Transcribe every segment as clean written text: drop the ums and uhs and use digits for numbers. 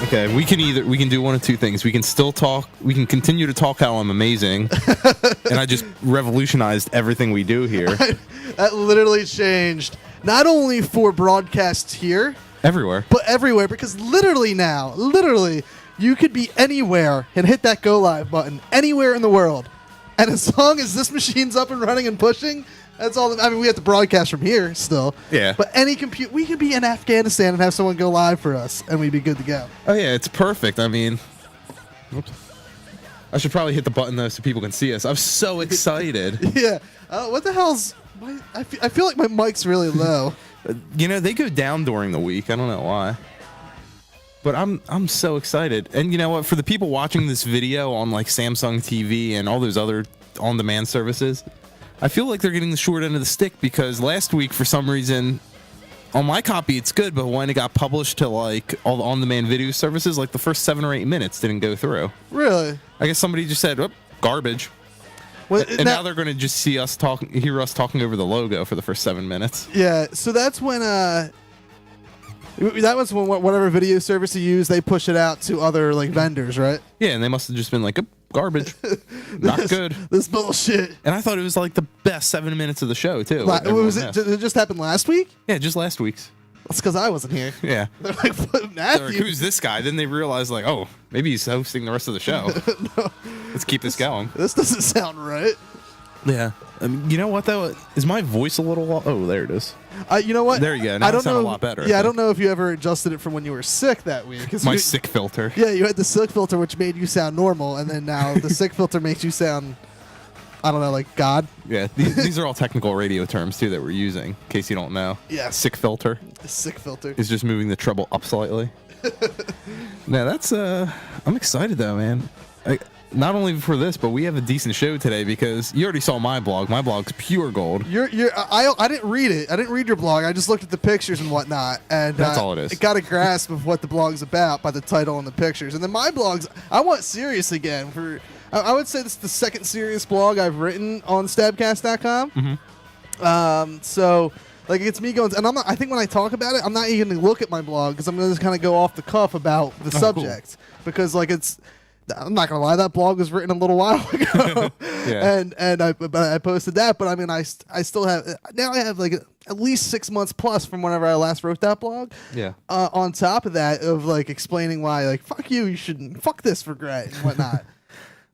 Okay, we can do one of two things. We can still talk. We can continue to talk how I'm amazing, and I just revolutionized everything we do here. That literally changed not only for broadcasts here, Everywhere. but everywhere. Because literally, you could be anywhere and hit that go live button anywhere in the world, and as long as this machine's up and running and pushing. That's all. I mean, we have to broadcast from here still. Yeah. But any we could be in Afghanistan and have someone go live for us, and we'd be good to go. Oh yeah, it's perfect. I mean, oops. I should probably hit the button though so people can see us. I'm so excited. Yeah. What the hell's? I feel like my mic's really low. You know, they go down during the week. I don't know why. But I'm so excited. And you know what? For the people watching this video on like Samsung TV and all those other on-demand services, I feel like they're getting the short end of the stick because last week, for some reason, on my copy, it's good, but when it got published to like all the on-demand video services, like the first 7 or 8 minutes didn't go through. Really? I guess somebody just said, "Oh, garbage." Well, and now they're going to just hear us talking over the logo for the first 7 minutes. Yeah. So that's when that was when whatever video service you use, they push it out to other like vendors, right? Yeah, and they must have just been like, oh, garbage, not good. This bullshit. And I thought it was like the best 7 minutes of the show too. Did it just happen last week? Yeah, just last week's. That's because I wasn't here. Yeah. They're like, Matthew. Like, who's this guy? Then they realized, like, oh, maybe he's hosting the rest of the show. No. Let's keep this going. This doesn't sound right. Yeah. You know what, though? Is my voice a little... Oh, there it is. You know what? There you go. Now I sound a lot better. Yeah, I don't know if you ever adjusted it from when you were sick that week. My sick filter. Yeah, you had the sick filter, which made you sound normal, and then now the sick filter makes you sound... I don't know, like God. Yeah, these are all technical radio terms, too, that we're using, in case you don't know. Yeah. Sick filter. Sick filter. Is just moving the treble up slightly. Now, that's... I'm excited, though, man. Not only for this, but we have a decent show today because you already saw my blog. My blog's pure gold. I didn't read it. I didn't read your blog. I just looked at the pictures and whatnot. And that's all it is. I got a grasp of what the blog's about by the title and the pictures. And then my blog's... I want serious again. I would say this is the second serious blog I've written on Stabcast.com. Mm-hmm. So, like, it's me going... And I think when I talk about it, I'm not even going to look at my blog because I'm going to just kind of go off the cuff about the subject. Cool. Because, like, it's... I'm not gonna lie, that blog was written a little while ago. Yeah. and I posted that, but I mean I still have now I have like at least 6 months plus from whenever I last wrote that blog. Yeah. On top of that, of like explaining why, like, fuck you shouldn't, fuck this for Gray and whatnot.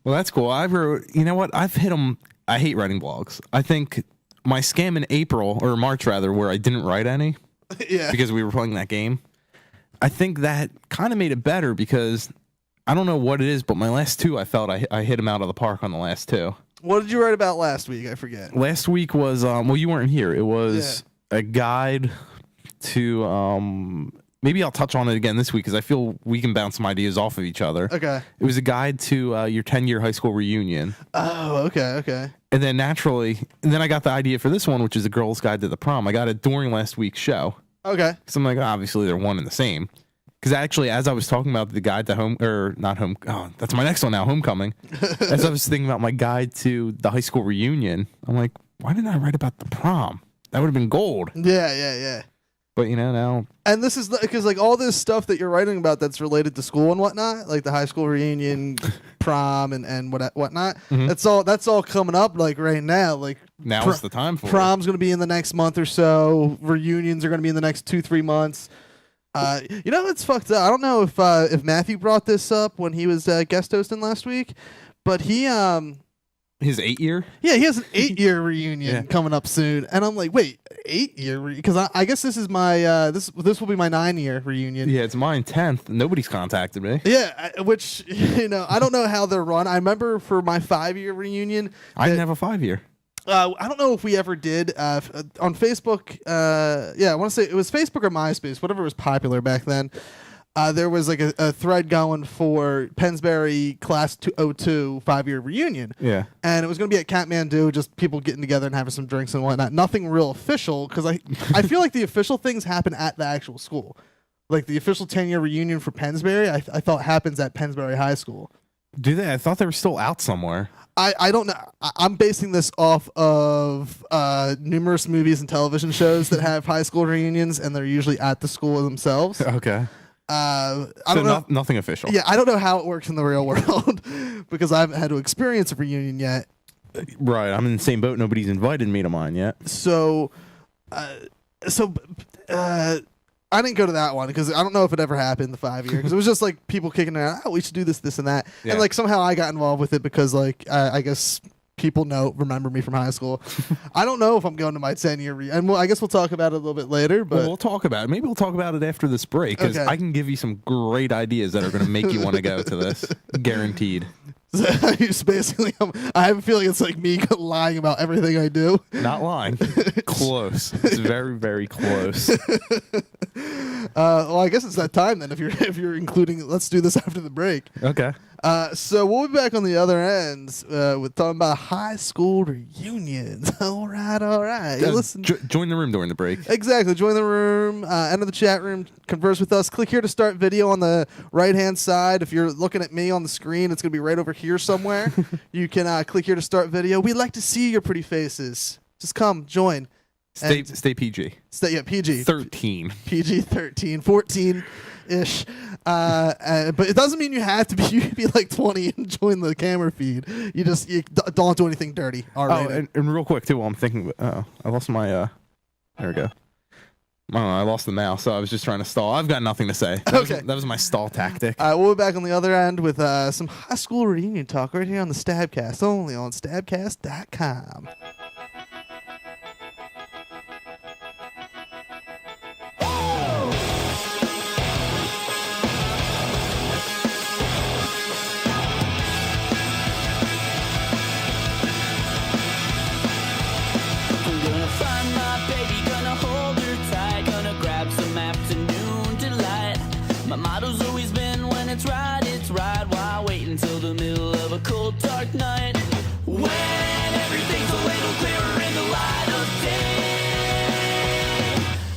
Well, that's cool. I wrote, you know what? I've hit them. I hate writing blogs. I think my scam in April or March rather, where I didn't write any, yeah, because we were playing that game. I think that kind of made it better because. I don't know what it is, but my last two, I felt I hit him out of the park on the last two. What did you write about last week? I forget. Last week was, well, you weren't here. It was a guide to, maybe I'll touch on it again this week because I feel we can bounce some ideas off of each other. Okay. It was a guide to your 10-year high school reunion. Oh, okay. And then I got the idea for this one, which is a girl's guide to the prom. I got it during last week's show. Okay. Because I'm like, obviously they're one and the same. Because actually, as I was talking about the guide to that's my next one now, homecoming. As I was thinking about my guide to the high school reunion, I'm like, why didn't I write about the prom? That would have been gold. Yeah. But, you know, now... And this is because, like, all this stuff that you're writing about that's related to school and whatnot, like the high school reunion, prom, and whatnot, mm-hmm. that's all coming up, like, right now. Like, now's the time for prom's going to be in the next month or so. Reunions are going to be in the next 2-3 months. You know, it's fucked up. I don't know if Matthew brought this up when he was guest hosting last week, but he His 8-year? yeah, he has an 8-year reunion coming up soon, and I'm like, wait, 8-year? Because I guess this is my this will be my 9-year reunion. Yeah, it's mine 10th. Nobody's contacted me. Yeah, which I don't know how they're run. I remember for my 5-year reunion, I didn't have a 5-year. I don't know if we ever did on Facebook. I want to say it was Facebook or MySpace, whatever was popular back then. There was like a thread going for Pennsbury Class 202 5-year reunion. Yeah. And it was going to be at Kathmandu, just people getting together and having some drinks and whatnot. Nothing real official, because I feel like the official things happen at the actual school. Like the official 10-year reunion for Pennsbury, I thought happens at Pennsbury High School. Do they? I thought they were still out somewhere. I don't know. I'm basing this off of numerous movies and television shows that have high school reunions, and they're usually at the school themselves. Okay. I don't know. Nothing official. Yeah, I don't know how it works in the real world because I haven't had to experience a reunion yet. Right. I'm in the same boat. Nobody's invited me to mine yet. So I didn't go to that one because I don't know if it ever happened the 5-year, because it was just like people kicking it out. Oh, we should do this, and that. Yeah. And like somehow I got involved with it because like I guess people remember me from high school. I don't know if I'm going to my 10-year and I guess we'll talk about it a little bit later. But we'll talk about it. Maybe we'll talk about it after this break, because Okay. I can give you some great ideas that are going to make you want to go to this. Guaranteed. it's basically I have a feeling it's like me lying about everything I do. Not lying. Close. It's very, very close. Well, I guess it's that time then. If you're including, let's do this after the break. Okay. So we'll be back on the other end with talking about high school reunions. All right. You listen. Join the room during the break. Exactly. Join the room. Enter the chat room. Converse with us. Click here to start video on the right-hand side. If you're looking at me on the screen, it's going to be right over here somewhere. You can click here to start video. We'd like to see your pretty faces. Just come, join. Stay PG. Stay PG. 13. PG 13, 14-ish. But it doesn't mean you have to be. You can be like 20 and join the camera feed. You don't do anything dirty. And real quick too, while I'm thinking, I lost my. There we go. I don't know, I lost the mouse, so I was just trying to stall. I've got nothing to say. That was my stall tactic. We'll be back on the other end with some high school reunion talk right here on the Stabcast, only on Stabcast.com. My motto's always been, when it's right, why wait until the middle of a cold, dark night, when everything's a little clearer in the light of day,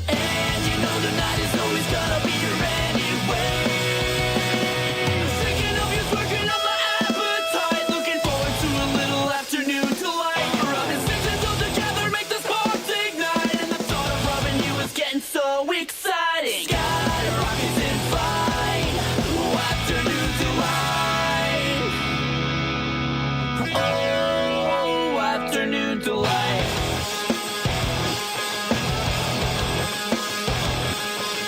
and you know the night is always gonna be your anyway. Thinking of you's working up my appetite, looking forward to a little afternoon delight. Rubbing sticks until together make the sparks ignite, and the thought of rubbing you is getting so exciting. Skyrockets in flight, afternoon delight. Oh, afternoon delight.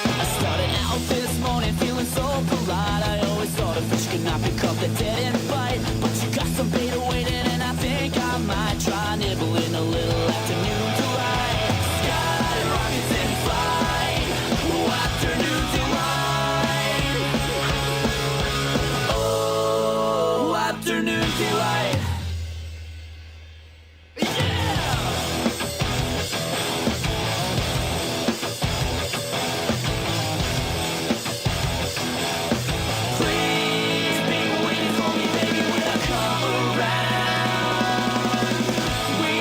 I started out this morning feeling so polite. I always thought a fish could not be caught that didn't bite, but you got some bait waiting, and I think I might try nibbling a little afternoon delight. Skyrockets in flight, afternoon delight. Oh, afternoon delight. Please be waiting for me, baby, when I come around. We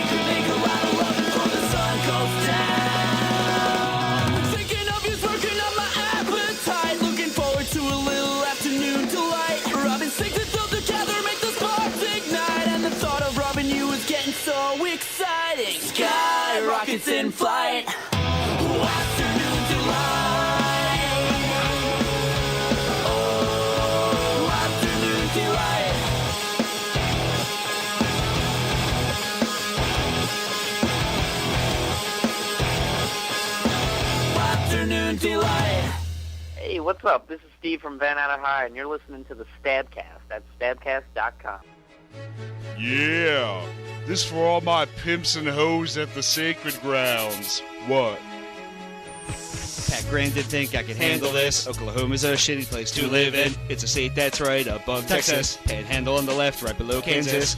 could make a lot of love before the sun goes down. Thinking of you's working up my appetite, looking forward to a little afternoon delight. Rubbing sticks until together make the sparks ignite, and the thought of rubbing you is getting so exciting. Skyrockets in flight. Afternoon delight. Oh, afternoon delight. Afternoon delight. Hey, what's up? This is Steve from Van Anna High, and you're listening to the Stabcast at stabcast.com. Yeah, this for all my pimps and hoes at the sacred grounds. What? Pat Grant did think I could handle this. Oklahoma's a shitty place to live in. It's a state that's right above Texas. Panhandle on the left, right below Kansas.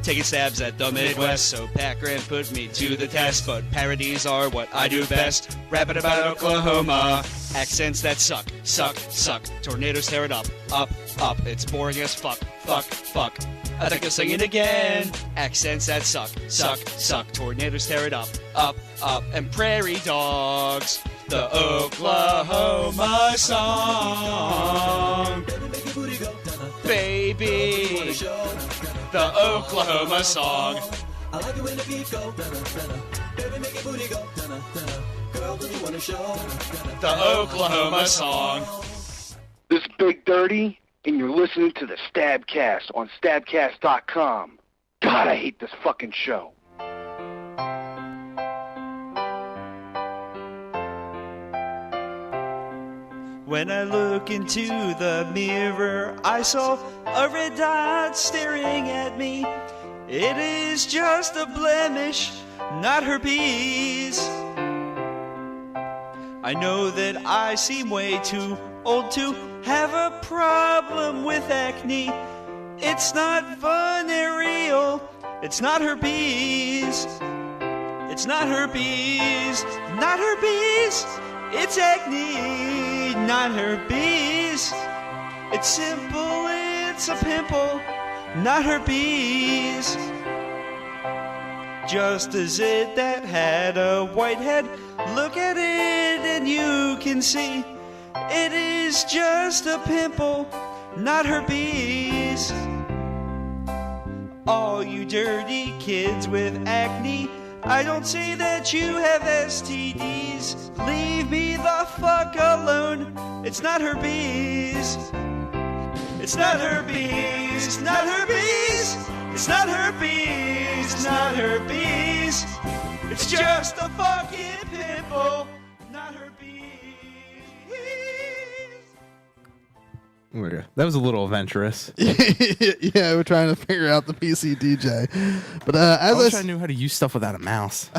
Taking stabs at the Midwest, so Pat Grant put me to the test. But parodies are what I do best. Rapping about Oklahoma. Accents that suck, suck, suck. Tornadoes tear it up, up, up. It's boring as fuck, fuck, fuck. I think I'll sing it again. Accents that suck, suck, suck. Tornadoes tear it up, up, up. And prairie dogs. The Oklahoma song. Baby. The Oklahoma song. I like it when the beat go. Baby, make your booty go. Girl, do you want to show? The Oklahoma song. This is Big Dirty, and you're listening to the Stabcast on Stabcast.com. God, I hate this fucking show. When I look into the mirror, I saw a red dot staring at me. It is just a blemish, not herpes. I know that I seem way too old to have a problem with acne. It's not venereal, it's not herpes. It's not herpes, not herpes. It's acne, not herpes. It's simple, it's a pimple, not herpes. Just as it that had a white head, look at it and you can see. It is just a pimple, not herpes. All you dirty kids with acne, I don't say that you have STDs. Leave me the fuck alone. It's not herpes. It's not herpes. It's not herpes. It's not herpes. It's not herpes. It's just a fucking pimple. Not herpes. That was a little adventurous. Yeah, we're trying to figure out the PC DJ. But I as wish I knew how to use stuff without a mouse.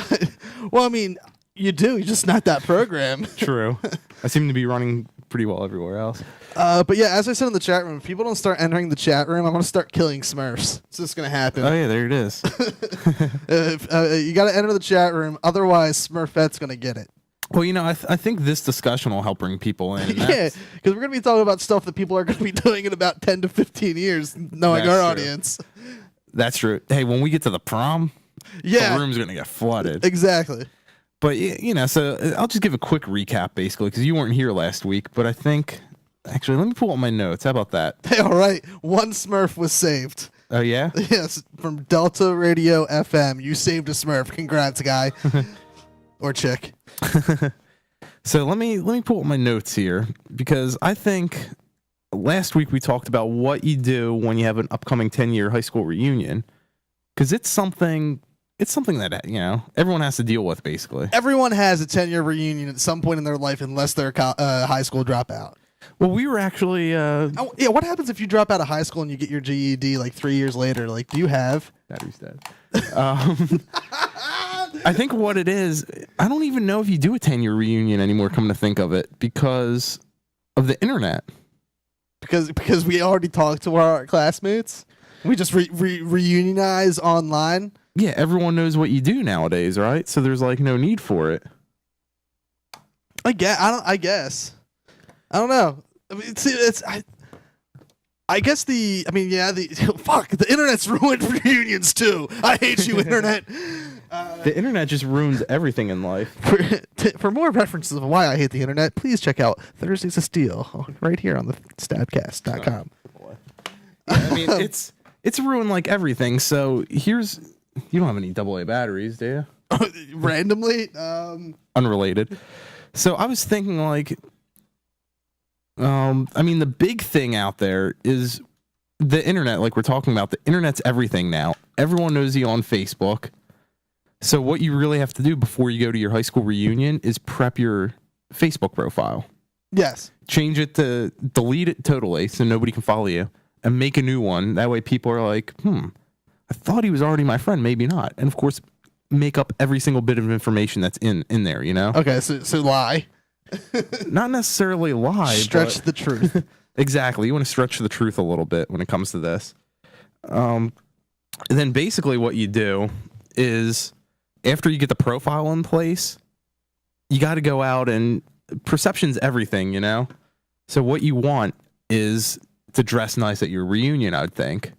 well, I mean, you do. You're just not that program. True. I seem to be running pretty well everywhere else. But yeah, as I said in the chat room, if people don't start entering the chat room, I'm going to start killing Smurfs. It's just going to happen. Oh, yeah, there it is. You got to enter the chat room. Otherwise, Smurfette's going to get it. Well, you know, I think this discussion will help bring people in. Yeah, because we're going to be talking about stuff that people are going to be doing in about 10 to 15 years, knowing our audience. That's true. Hey, when we get to the prom, the room's going to get flooded. Exactly. But, you know, so I'll just give a quick recap, basically, because you weren't here last week. But I think, actually, let me pull up my notes. How about that? Hey, all right. One Smurf was saved. Oh, yeah? Yes, from Delta Radio FM. You saved a Smurf. Congrats, guy. Or chick. So let me pull up my notes here, because I think last week we talked about what you do when you have an upcoming 10-year high school reunion, because it's something that, you know, everyone has to deal with, basically. Everyone has a 10-year reunion at some point in their life, unless they're a high school dropout. Well, we were actually what happens if you drop out of high school and you get your GED like 3 years later? Like, do you have battery's dead? I think what it is, I don't even know if you do a 10-year reunion anymore, come to think of it, because of the internet. Because we already talked to our classmates? We just reunionize online? Yeah, everyone knows what you do nowadays, right? So there's like no need for it. I guess. I don't know. I mean, I guess the internet's ruined reunions too. I hate you, internet. The internet just ruins everything in life. For more references of why I hate the internet, please check out Thursdays of Steel right here on the Stabcast.com. Yeah, I mean, it's ruined like everything. So you don't have any AA batteries, do you? Randomly? Unrelated. So I was thinking like, I mean, the big thing out there is the internet. Like we're talking about, the internet's everything now. Everyone knows you on Facebook. So what you really have to do before you go to your high school reunion is prep your Facebook profile. Yes. Change it to delete it totally so nobody can follow you, and make a new one. That way people are like, I thought he was already my friend, maybe not. And of course, make up every single bit of information that's in there, you know? Okay, so lie. Not necessarily lie. Stretch but the truth. exactly. You want to stretch the truth a little bit when it comes to this. And then basically what you do is after you get the profile in place, you got to go out and perception's everything, you know? So what you want is to dress nice at your reunion, I would think.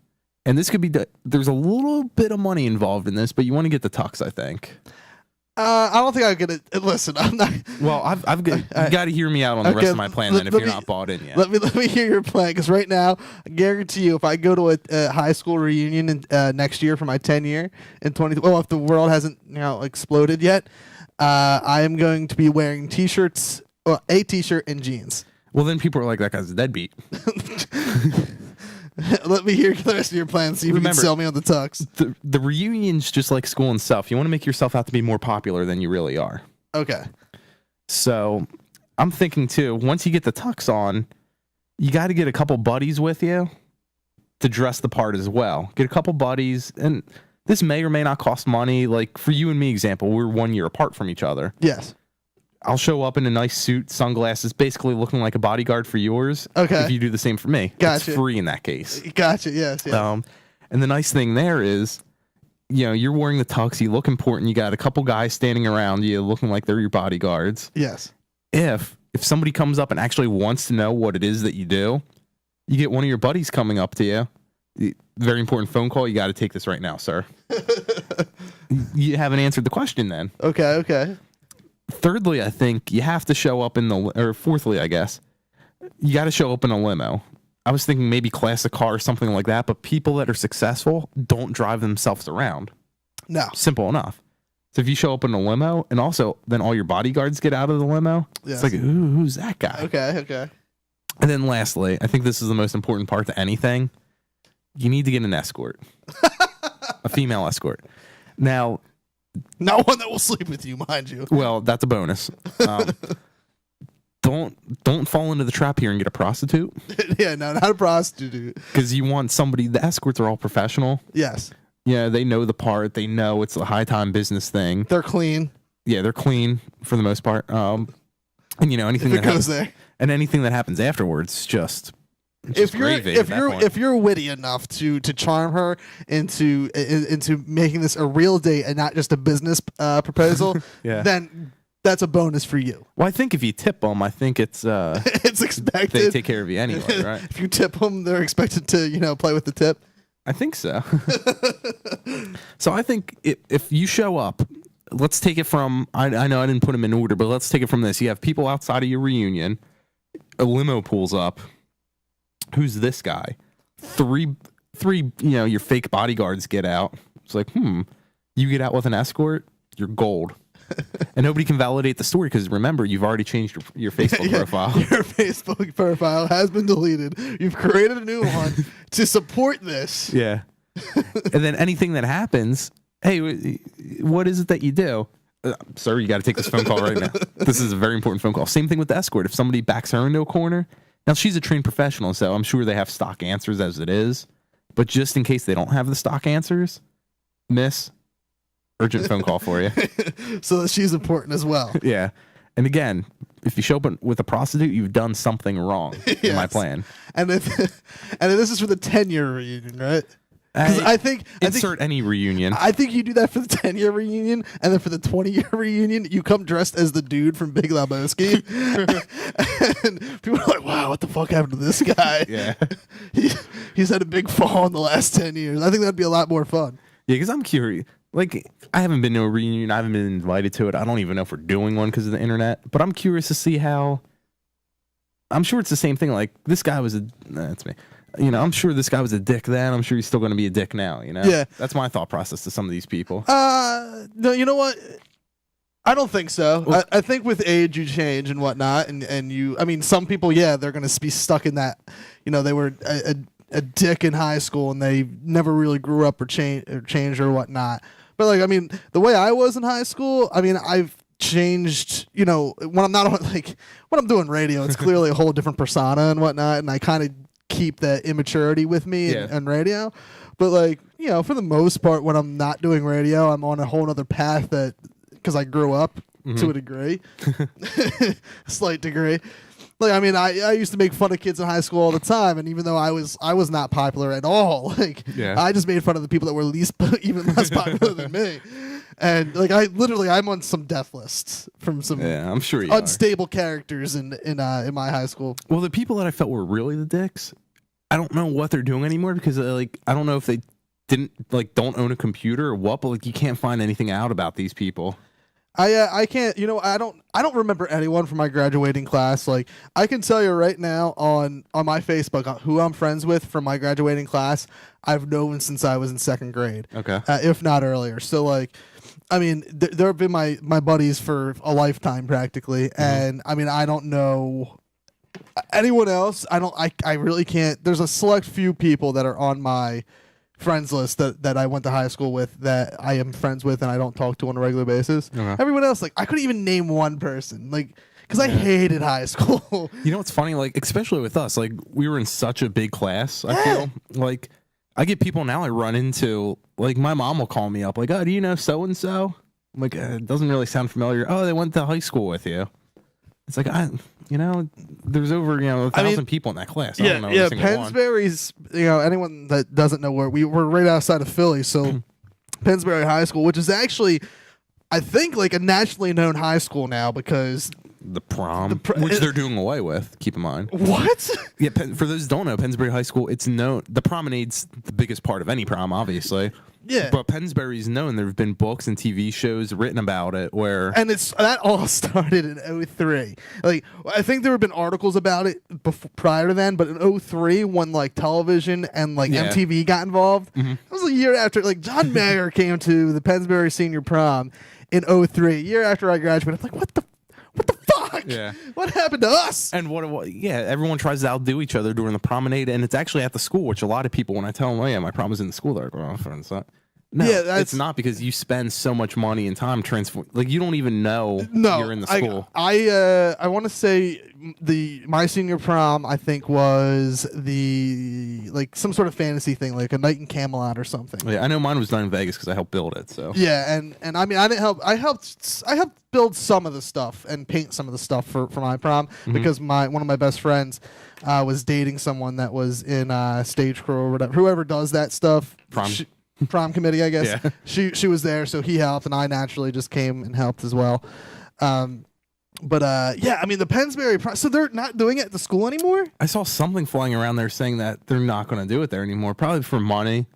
And this could be, there's a little bit of money involved in this, but you want to get the tux, I think. I don't think I could. Listen, I'm not. Well, I've got, you got to hear me out on the rest of my plan then if you're not bought in yet. Let me hear your plan, because right now, I guarantee you, if I go to a high school reunion next year for my 10 year in 20, well, if the world hasn't exploded yet, I am going to be wearing t-shirts, a t-shirt and jeans. Well, then people are like, that guy's a deadbeat. Let me hear the rest of your plan. See if you can sell me on the tux. The reunion's just like school and stuff. You want to make yourself out to be more popular than you really are. Okay. So I'm thinking too, once you get the tux on, you got to get a couple buddies with you to dress the part as well. Get a couple buddies, and this may or may not cost money. Like for you and me, example, we're 1 year apart from each other. Yes. I'll show up in a nice suit, sunglasses, basically looking like a bodyguard for yours. Okay. If you do the same for me. Gotcha. It's free in that case. Gotcha. Yes. And the nice thing there is, you're wearing the tux, you look important, you got a couple guys standing around you looking like they're your bodyguards. Yes. If somebody comes up and actually wants to know what it is that you do, you get one of your buddies coming up to you. Very important phone call. You got to take this right now, sir. You haven't answered the question then. Okay. Thirdly, I think you have to show up fourthly, I guess, you got to show up in a limo. I was thinking maybe classic car or something like that, but people that are successful don't drive themselves around. No. Simple enough. So if you show up in a limo, and also then all your bodyguards get out of the limo, yes. It's like, ooh, who's that guy? Okay. And then lastly, I think this is the most important part to anything. You need to get an escort. A female escort. Now, not one that will sleep with you, mind you. Well, that's a bonus. Don't fall into the trap here and get a prostitute. Yeah, no, not a prostitute. Because you want somebody. The escorts are all professional. Yes. Yeah, they know the part. They know it's a high time business thing. They're clean. Yeah, they're clean for the most part. And anything that goes there, and anything that happens afterwards, just. If you're witty enough to charm her into making this a real date and not just a business proposal, yeah. Then that's a bonus for you. Well, I think if you tip them, I think it's it's expected. They take care of you anyway, right? If you tip them, they're expected to play with the tip. I think so. So I think if you show up, let's take it from. I know I didn't put them in order, but let's take it from this. You have people outside of your reunion. A limo pulls up. Who's this guy? Three, your fake bodyguards get out. It's like, you get out with an escort, you're gold. And nobody can validate the story because remember, you've already changed your Facebook profile. Your Facebook profile has been deleted. You've created a new one to support this. Yeah. And then anything that happens, hey, what is it that you do? Sir, you got to take this phone call right now. This is a very important phone call. Same thing with the escort. If somebody backs her into a corner, now, she's a trained professional, so I'm sure they have stock answers as it is. But just in case they don't have the stock answers, miss, urgent phone call for you. So she's important as well. Yeah. And again, if you show up with a prostitute, you've done something wrong in my plan. And this is for the 10-year reunion, right? I think any reunion. I think you do that for the 10-year reunion, and then for the 20-year reunion, you come dressed as the dude from Big Lebowski, and people are like, "Wow, what the fuck happened to this guy?" Yeah, he's had a big fall in the last 10 years. I think that'd be a lot more fun. Yeah, because I'm curious. Like, I haven't been to a reunion. I haven't been invited to it. I don't even know if we're doing one because of the internet. But I'm curious to see how. I'm sure it's the same thing. Like, this guy was that's me. I'm sure this guy was a dick then. I'm sure he's still going to be a dick now, Yeah. That's my thought process to some of these people. No, you know what? I don't think so. Well, I think with age you change and whatnot, and you, some people, they're going to be stuck in that, they were a dick in high school and they never really grew up or changed or whatnot. But the way I was in high school, I've changed, you know, when I'm not on, like, when I'm doing radio, it's clearly a whole different persona and whatnot, and I kind of keep that immaturity with me in radio. But, like, you know, for the most part, when I'm not doing radio, I'm on a whole other path that, because I grew up to a degree, a slight degree. Like, I mean, I used to make fun of kids in high school all the time, and even though I was not popular at all, like, I just made fun of the people that were even less popular than me. And, like, I'm on some death lists from some I'm sure you unstable characters in my high school. Well, the people that I felt were really the dicks, I don't know what they're doing anymore, because like, I don't know if they don't own a computer or what, but like, you can't find anything out about these people. I can't, you know, I don't remember anyone from my graduating class. Like, I can tell you right now on my Facebook who I'm friends with from my graduating class. I've known since I was in second grade. Okay. If not earlier. So, like, I mean, there have been my buddies for a lifetime practically. And I mean, I don't know anyone else. I really can't. There's a select few people that are on my friends list that I went to high school with that I am friends with and I don't talk to on a regular basis. Everyone else, like, I couldn't even name one person, like, because I hated high school. You know what's funny? Like, especially with us, like, we were in such a big class. I feel like I get people now I run into, like, my mom will call me up, like, oh, do you know so and so? I'm like, it doesn't really sound familiar. Oh, they went to high school with you. It's like, there's over 1,000 people in that class. I don't know Pennsbury's. You know, anyone that doesn't know where we're right outside of Philly, so Pennsbury High School, which is actually, I think, like a nationally known high school now because the prom, which they're doing away with. Keep in mind. What? Yeah, for those who don't know, Pennsbury High School, it's known. The promenade's the biggest part of any prom, obviously. Yeah, but Pennsbury's known. There have been books and TV shows written about it. And that all started in 2003. Like, I think there have been articles about it prior to then, but in 2003, when like television and like MTV got involved, it was a year after. Like, John Mayer came to the Pennsbury Senior Prom in 2003, a year after I graduated. I'm like, what the fuck? Yeah. What happened to us? And everyone tries to outdo each other during the promenade, and it's actually at the school, which a lot of people, when I tell them, oh yeah, my prom was in the school, they're like, well, it's not. No, it's not, because you spend so much money and time transform. Like, you don't even know you're in the school. I want to say my senior prom, I think, was like some sort of fantasy thing, like a night in Camelot or something. Yeah, I know mine was done in Vegas because I helped build it. So yeah, and I mean, I didn't help. I helped build some of the stuff and paint some of the stuff for my prom because one of my best friends was dating someone that was in stage crew or whatever. Whoever does that stuff. Prom committee, I guess. Yeah. She was there, so he helped, and I naturally just came and helped as well. I mean, the Pennsbury prom, so they're not doing it at the school anymore? I saw something flying around there saying that they're not going to do it there anymore, probably for money,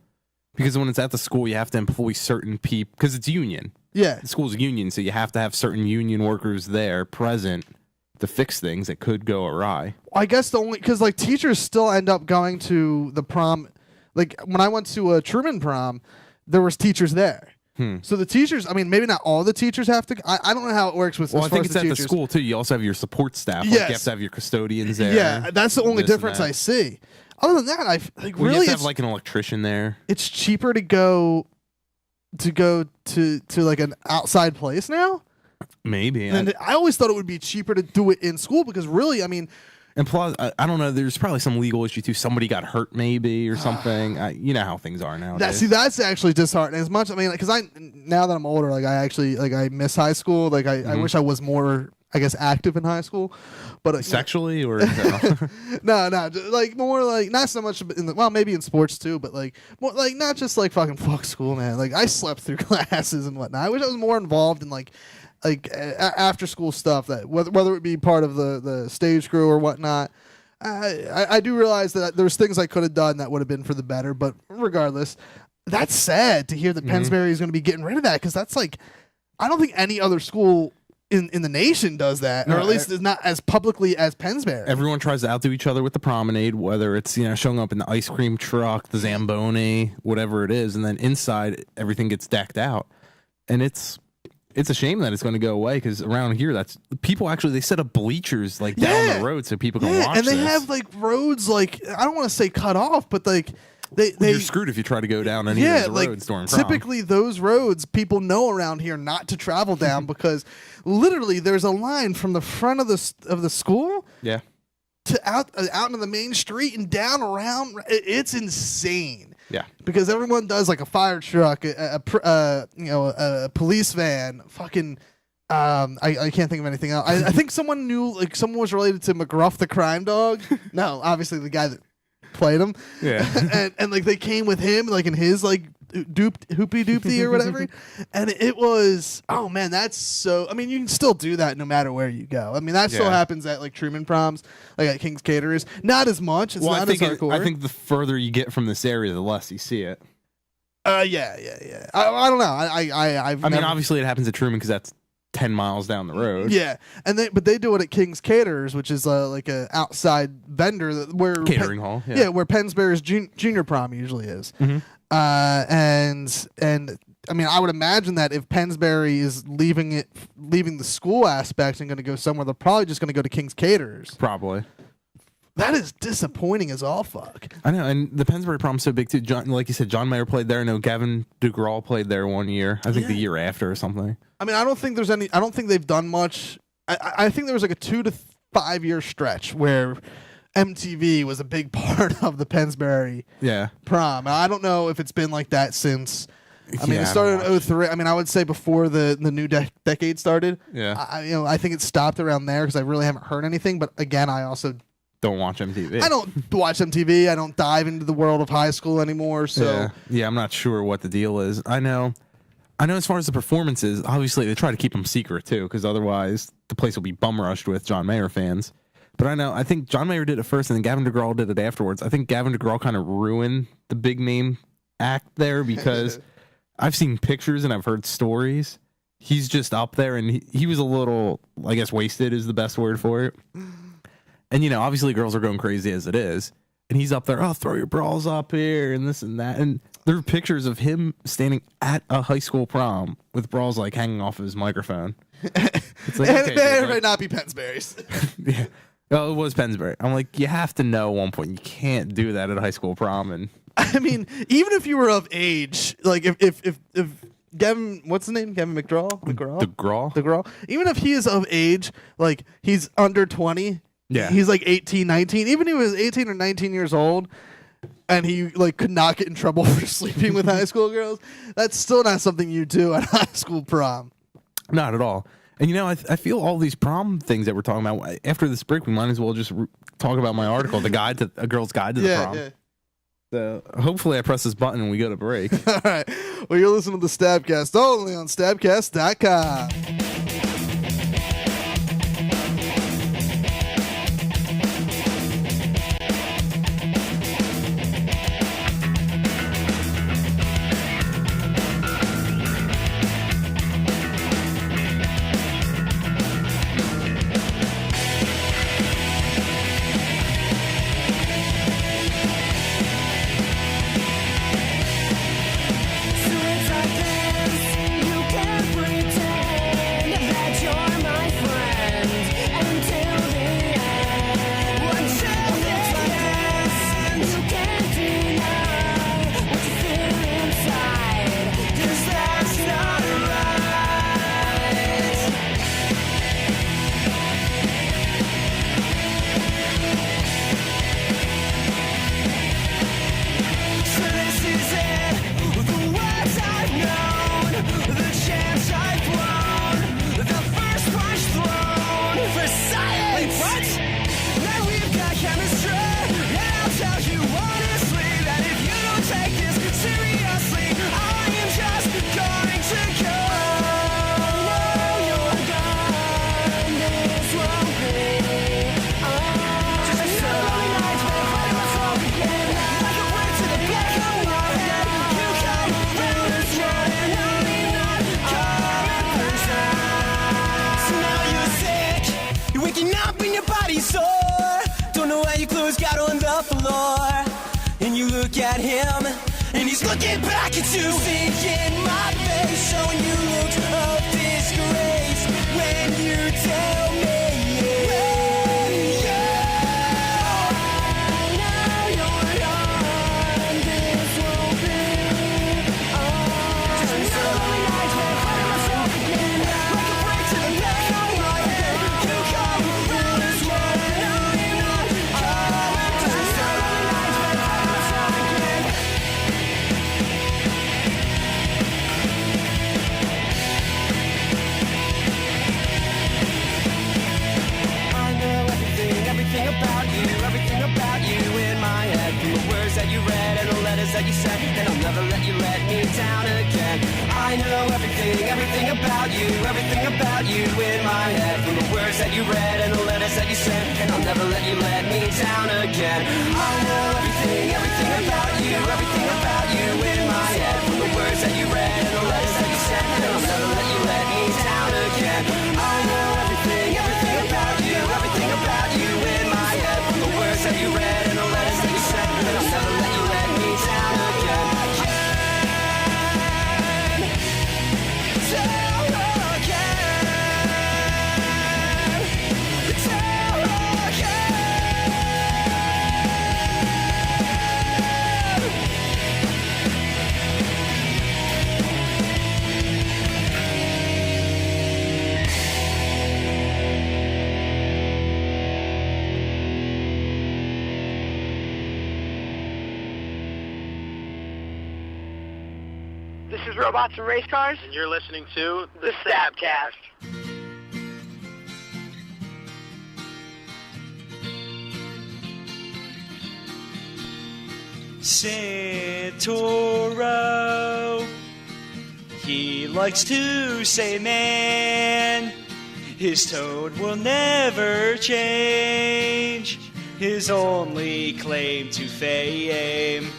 because when it's at the school, you have to employ certain people, because it's union. Yeah. The school's union, so you have to have certain union workers there present to fix things that could go awry. I guess because like teachers still end up going to the prom. Like, when I went to a Truman prom, there was teachers there. So the teachers, I mean, maybe not all the teachers have to. I don't know how it works with. Well, I think it's at the school too. You also have your support staff. Like, you have to have your custodians there. Yeah, that's the only difference I see. Other than that, you have to have like an electrician there. It's cheaper to go to like an outside place now. Maybe. And I always thought it would be cheaper to do it in school because really, I mean. And plus, I don't know, there's probably some legal issue too. Somebody got hurt maybe or something. You know how things are now. That's actually disheartening. As much, I mean, because now that I'm older, like, I actually, like, I miss high school. Like, I wish I was more, I guess, active in high school. But sexually or no, like more like not so much maybe in sports too, but like more like not just like fucking fuck school, man. Like, I slept through classes and whatnot. I wish I was more involved in like after school stuff, that whether it be part of the stage crew or whatnot. I do realize that there's things I could have done that would have been for the better, but regardless, that's sad to hear that Pennsbury is going to be getting rid of that, because that's like, I don't think any other school in the nation does that, or at least is not as publicly as Pennsbury. Everyone tries to outdo each other with the promenade, whether it's showing up in the ice cream truck, the Zamboni, whatever it is, and then inside everything gets decked out, and it's a shame that it's going to go away, because around here, that's people actually, they set up bleachers like down the road so people can watch and they have like roads, like, I don't want to say cut off, but like You're screwed if you try to go down any of those roads during prom. Typically those roads people know around here not to travel down because literally there's a line from the front of the school Yeah. to out into the main street and down around. It's insane. Yeah. Because everyone does like a fire truck, a police van, fucking. I can't think of anything else. I think someone was related to McGruff the crime dog. No, obviously the guy that played him. Yeah. and like they came with him like in his like hoopy doopty or whatever. And it was, oh man, that's so, I mean, you can still do that no matter where you go. I mean, that still happens at like Truman Proms, like at King's Caterers. Not as much. It's not as hardcore. I think the further you get from this area, the less you see it. Yeah. I don't know. I mean, obviously it happens at Truman because that's 10 miles down the road. Yeah, but they do it at King's Caterers, which is like a outside vendor where catering hall. Yeah, where Pennsbury's junior prom usually is. Mm-hmm. And I mean, I would imagine that if Pennsbury is leaving the school aspect and going to go somewhere, they're probably just going to go to King's Caterers. Probably. That is disappointing as all fuck. I know, and the Pennsbury Prom's so big too. Like you said, John Mayer played there. I know Gavin DeGraw played there one year. I think the year after or something. I mean, I don't think they've done much. I think there was like a 2 to 5 year stretch where MTV was a big part of the Pennsbury prom. I don't know if it's been like that since. I mean, it started in 2003. I mean, I would say before the new decade started. Yeah. I think it stopped around there because I really haven't heard anything. But again, I also don't watch MTV. I don't watch MTV. I don't dive into the world of high school anymore. So yeah, I'm not sure what the deal is. I know as far as the performances, obviously they try to keep them secret too, because otherwise the place will be bum rushed with John Mayer fans. But I think John Mayer did it first, and then Gavin DeGraw did it afterwards. I think Gavin DeGraw kind of ruined the big name act there because I've seen pictures and I've heard stories. He's just up there, and he was a little, I guess, wasted is the best word for it. And, obviously girls are going crazy as it is. And he's up there, oh, throw your bras up here and this and that. And there are pictures of him standing at a high school prom with bras like hanging off of his microphone. It's like, and it may not be Pennsbury's. Yeah. Well, it was Pennsbury. I'm like, you have to know at one point you can't do that at a high school prom. And I mean, even if you were of age, like if Gavin, what's his name? Gavin DeGraw? Even if he is of age, like he's under 20. Yeah. He's like 18, 19. Even if he was 18 or 19 years old and he like could not get in trouble for sleeping with high school girls, that's still not something you do at high school prom. Not at all. And I feel all these prom things that we're talking about, after this break, we might as well just talk about my article, A Girl's Guide to the Prom. Yeah. So hopefully I press this button and we go to break. All right. Well, you're listening to the Stabcast only on Stabcast.com. At him, and he's looking back at you, seeing my face, showing you looks of disgrace when you tell me. Now you're on this everything about you in my head. From the words that you read and the letters that you sent, and I'll never let you let me down again. I know everything about you in my head. From the words that you read and the letters that you sent, and I'll never let you let me down again. I know everything about you in my head. From the words that you read and the letters that you sent, and I'll never let you let me down again. This is Robots and Race Cars, and you're listening to the Stabcast. Santoro, he likes to say man. His tone will never change. His only claim to fame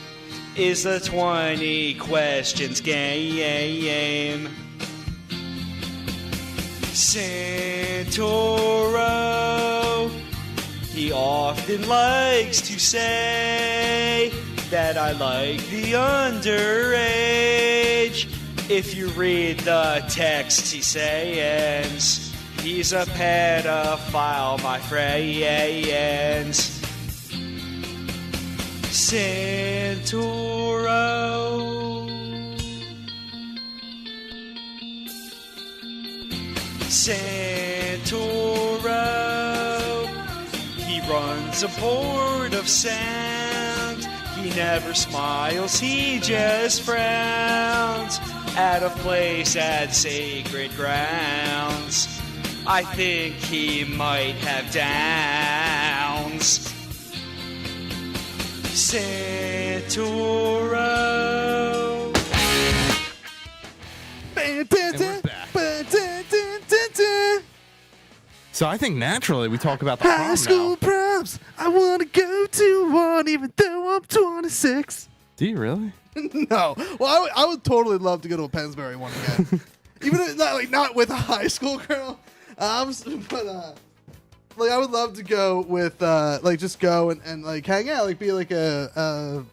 is the 20 questions game. Santoro, he often likes to say that I like the underage. If you read the text he says, he's a pedophile, my friends. Santoro, he runs a board of sound. He never smiles, he just frowns. Out of place at sacred grounds, I think he might have downs. Santoro. And we're back. So I think naturally we talk about the High prom school now. proms. I want to go to one even though I'm 26. Do you really? No. Well, I would totally love to go to a Pensbury one again. Even if not with a high school girl. Like I would love to go with just go and like hang out, like be like a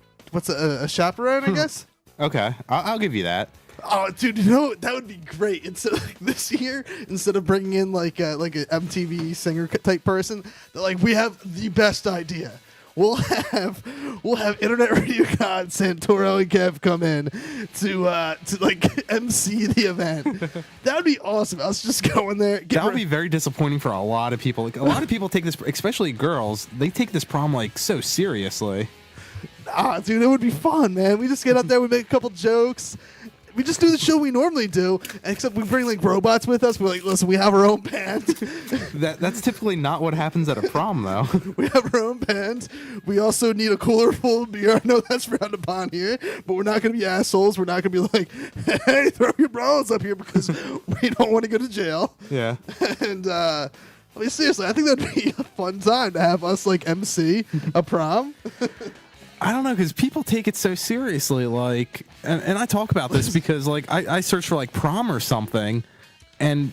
chaperone, I guess. Okay, I'll give you that. Oh, dude, you know that would be great. Instead of this year, instead of bringing in like a MTV singer type person, they're like, we have the best idea. We'll have internet radio god Santoro and Kev come in to like MC the event. That would be awesome. I was just going there. That would be very disappointing for a lot of people. Like a lot of people take this, especially girls. They take this prom like so seriously. Dude, it would be fun, man. We just get out there, we make a couple jokes. We just do the show we normally do, except we bring like robots with us. We're like, listen, we have our own band. That's typically not what happens at a prom, though. We have our own band. We also need a cooler full of beer. I know that's frowned upon here, but we're not going to be assholes. We're not going to be like, hey, throw your bras up here because we don't want to go to jail. Yeah. And I mean, seriously, I think that'd be a fun time to have us like MC a prom. I don't know, because people take it so seriously, like, and I talk about this because, like, I search for, like, prom or something, and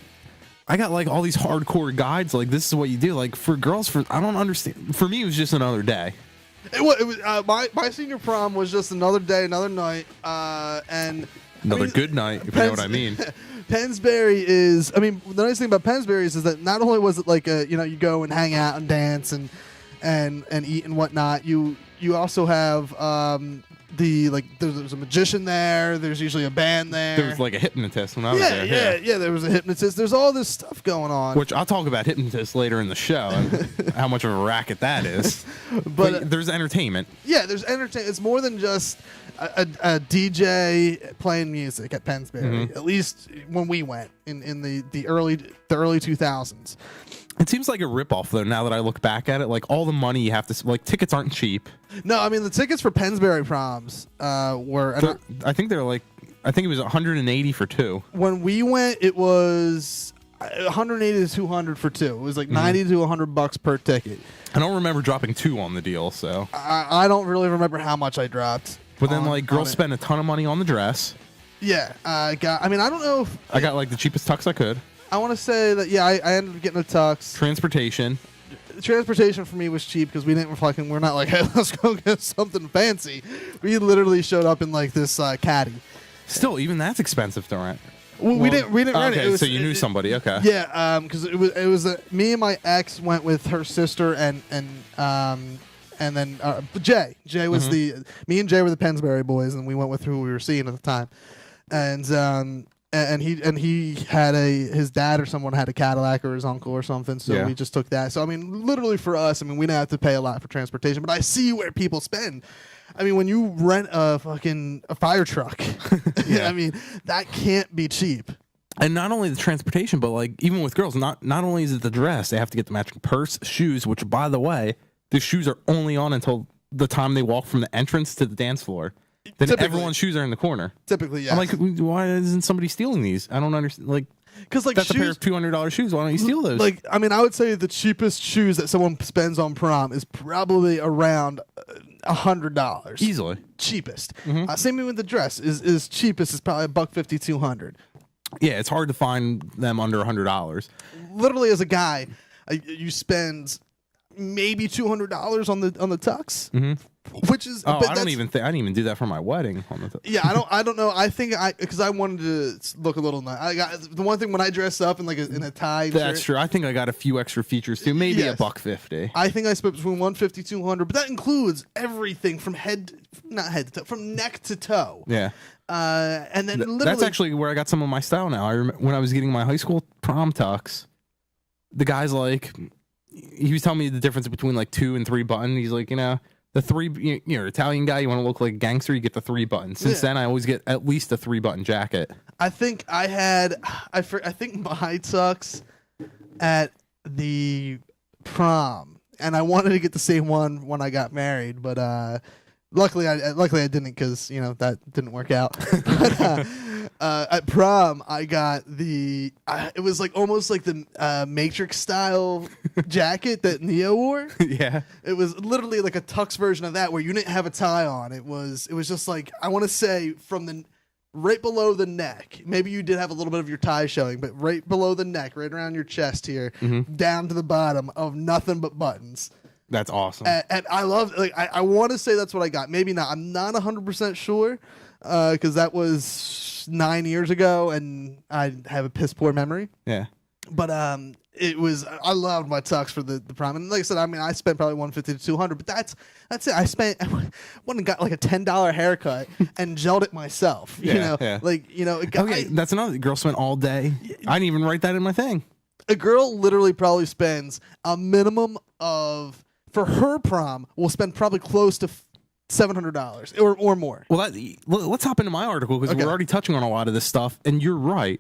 I got, like, all these hardcore guides, like, this is what you do. Like, for girls, I don't understand. For me, it was just another day. It was my senior prom was just another day, another night, and... Another good night, if you know what I mean. Pensbury is, the nice thing about Pensbury is that not only was it like you go and hang out and dance and eat and whatnot, you also have there's a magician there. There's usually a band there. There was like a hypnotist when I was there. Yeah. There was a hypnotist. There's all this stuff going on. Which I'll talk about hypnotists later in the show and how much of a racket that is. But there's entertainment. Yeah, there's entertainment. It's more than just a DJ playing music at Pensbury. Mm-hmm. At least when we went in the early 2000s. It seems like a ripoff, though, now that I look back at it. Like, all the money you have to... Like, tickets aren't cheap. No, the tickets for Pensbury proms were... I think they're, like, I think it was 180 for two. When we went, it was 180 to 200 for two. It was like 90 to $100 per ticket. I don't remember dropping two on the deal, so. I don't really remember how much I dropped. But then, on girls it. spent a ton of money on the dress. Yeah, I don't know if I got the cheapest tux I could. I want to say that. Yeah, I ended up getting a tux. Transportation. Transportation for me was cheap because we're not like, hey, let's go get something fancy. We literally showed up in this caddy. Still, even that's expensive to rent. Well, we didn't rent it. Okay, It was, so you knew somebody. Okay. Yeah, because it was me and my ex went with her sister and then Jay. Jay was me and Jay were the Pensbury boys, and we went with who we were seeing at the time. And he had his dad or someone had a Cadillac or his uncle or something, so we just took that. So literally for us, we didn't have to pay a lot for transportation, but I see where people spend. When you rent a fire truck, that can't be cheap. And not only the transportation, but even with girls, not only is it the dress, they have to get the matching purse, shoes, which by the way, the shoes are only on until the time they walk from the entrance to the dance floor. Then Typically. Everyone's shoes are in the corner. Typically, yeah. I'm like, why isn't somebody stealing these? I don't understand. Because that's shoes, a pair of $200 shoes. Why don't you steal those? I would say the cheapest shoes that someone spends on prom is probably around $100 easily. Cheapest. Same thing with the dress is cheapest is probably $150, $200. Yeah, it's hard to find them under $100. Literally, as a guy, you spend maybe $200 on the tux, which is I didn't even do that for my wedding on the yeah, I don't know. I think because I wanted to look a little nice. I got the one thing when I dress up in in a tie. That's shirt, true. I think I got a few extra features too. Maybe $150. I think I spent between $150, $200, but that includes everything from from neck to toe. Yeah. And then literally, that's actually where I got some of my style now. I remember when I was getting my high school prom tux, the guy's he was telling me the difference between 2 and 3 button. He's the 3, you're an Italian guy, you want to look like a gangster, you get the 3 buttons. Since then, I always get at least a 3 button jacket. I think I think my tux at the prom, and I wanted to get the same one when I got married, but luckily I didn't because that didn't work out. But, at prom, I got it was almost like the Matrix style jacket that Neo wore. Yeah, it was literally like a tux version of that where you didn't have a tie on. It was just I want to say from the right below the neck. Maybe you did have a little bit of your tie showing, but right below the neck, right around your chest here, down to the bottom of nothing but buttons. That's awesome. And I love I want to say that's what I got. Maybe not. I'm not 100% sure because that was 9 years ago, and I have a piss poor memory. Yeah. But it was. I loved my tux for the prom, and like I said, I spent probably $150 to $200. But that's it. I went and got a $10 haircut and gelled it myself. Yeah. Okay, that's another girl spent all day. I didn't even write that in my thing. A girl literally probably spends a minimum of for her prom will spend probably close to $700 or more. Well, let's hop into my article because we're already touching on a lot of this stuff, and you're right.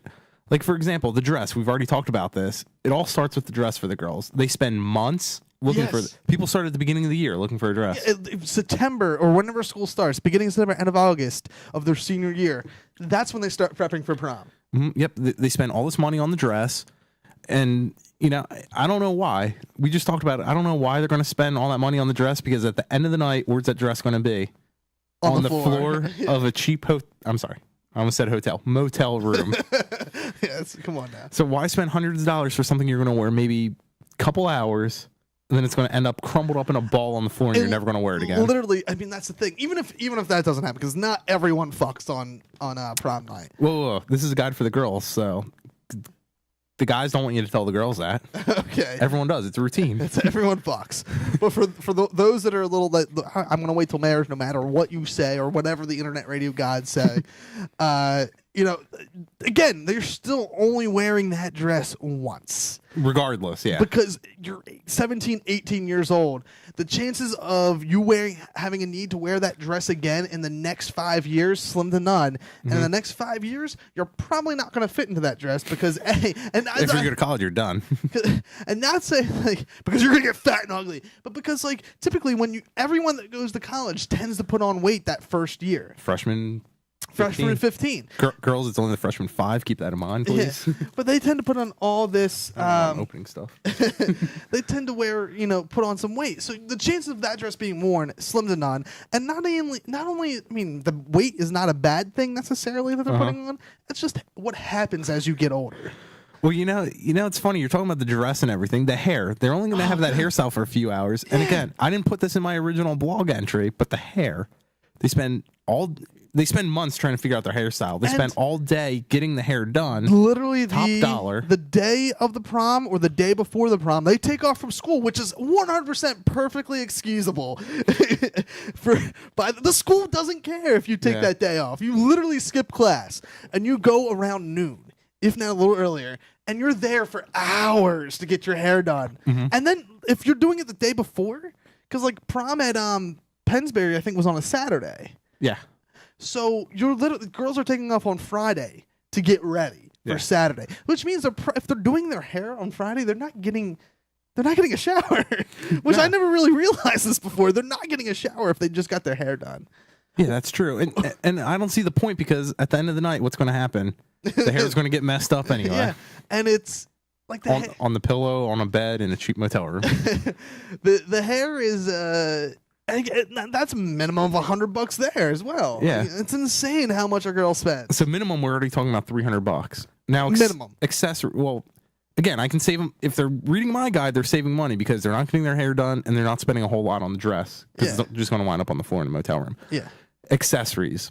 For example, the dress. We've already talked about this. It all starts with the dress for the girls. They spend months looking for. People start at the beginning of the year looking for a dress. September or whenever school starts, beginning of September, end of August of their senior year. That's when they start prepping for prom. Yep, they spend all this money on the dress, and I don't know why. We just talked about it. I don't know why they're going to spend all that money on the dress because at the end of the night, where's that dress going to be? On the floor of a cheap I'm sorry. I almost said motel room. Yes, come on now. So why spend hundreds of dollars for something you're going to wear maybe a couple hours, and then it's going to end up crumbled up in a ball on the floor, and you're never going to wear it again? Literally, that's the thing. Even if that doesn't happen, because not everyone fucks on prom night. Whoa. This is a guide for the girls, so the guys don't want you to tell the girls that. Okay. Everyone does. It's a routine. Everyone fucks. But for those that are a little I'm going to wait till marriage no matter what you say or whatever the internet radio gods say. Again, they're still only wearing that dress once. Regardless, yeah. Because you're 17, 18 years old. The chances of you having a need to wear that dress again in the next 5 years, slim to none. And in the next 5 years, you're probably not going to fit into that dress because, if you go to college, you're done. And not saying because you're going to get fat and ugly, but because typically everyone that goes to college tends to put on weight that first year. Freshman Freshman 15. Girls, it's only the freshman 5. Keep that in mind, please. Yeah. But they tend to put on all this Opening stuff. they tend to wear, put on some weight. So the chances of that dress being worn slim to none. And not only, I mean, the weight is not a bad thing necessarily that they're putting on. It's just what happens as you get older. Well, it's funny. You're talking about the dress and everything. The hair. They're only going to have that hairstyle for a few hours. Yeah. And again, I didn't put this in my original blog entry, but the hair, they spend months trying to figure out their hairstyle. They spend all day getting the hair done. Literally top dollar. The day of the prom or the day before the prom, they take off from school, which is 100% perfectly excusable. The school doesn't care if you take that day off. You literally skip class and you go around noon, if not a little earlier, and you're there for hours to get your hair done. Mm-hmm. And then if you're doing it the day before, because like prom at Pennsbury, I think, was on a Saturday. Yeah. So girls are taking off on Friday to get ready for Saturday, which means if they're doing their hair on Friday, they're not getting a shower, which I never really realized this before. They're not getting a shower if they just got their hair done. Yeah, that's true. And I don't see the point, because at the end of the night, what's going to happen? The hair is going to get messed up anyway. Yeah, and it's like on the pillow, on a bed, in a cheap motel room. the hair is that's a minimum of $100 there as well. Yeah, it's insane how much a girl spends. So minimum, we're already talking about $300 now. Minimum accessory. Well, again, I can save them if they're reading my guide. They're saving money because they're not getting their hair done and they're not spending a whole lot on the dress, because it's just going to wind up on the floor in a motel room. Yeah. Accessories.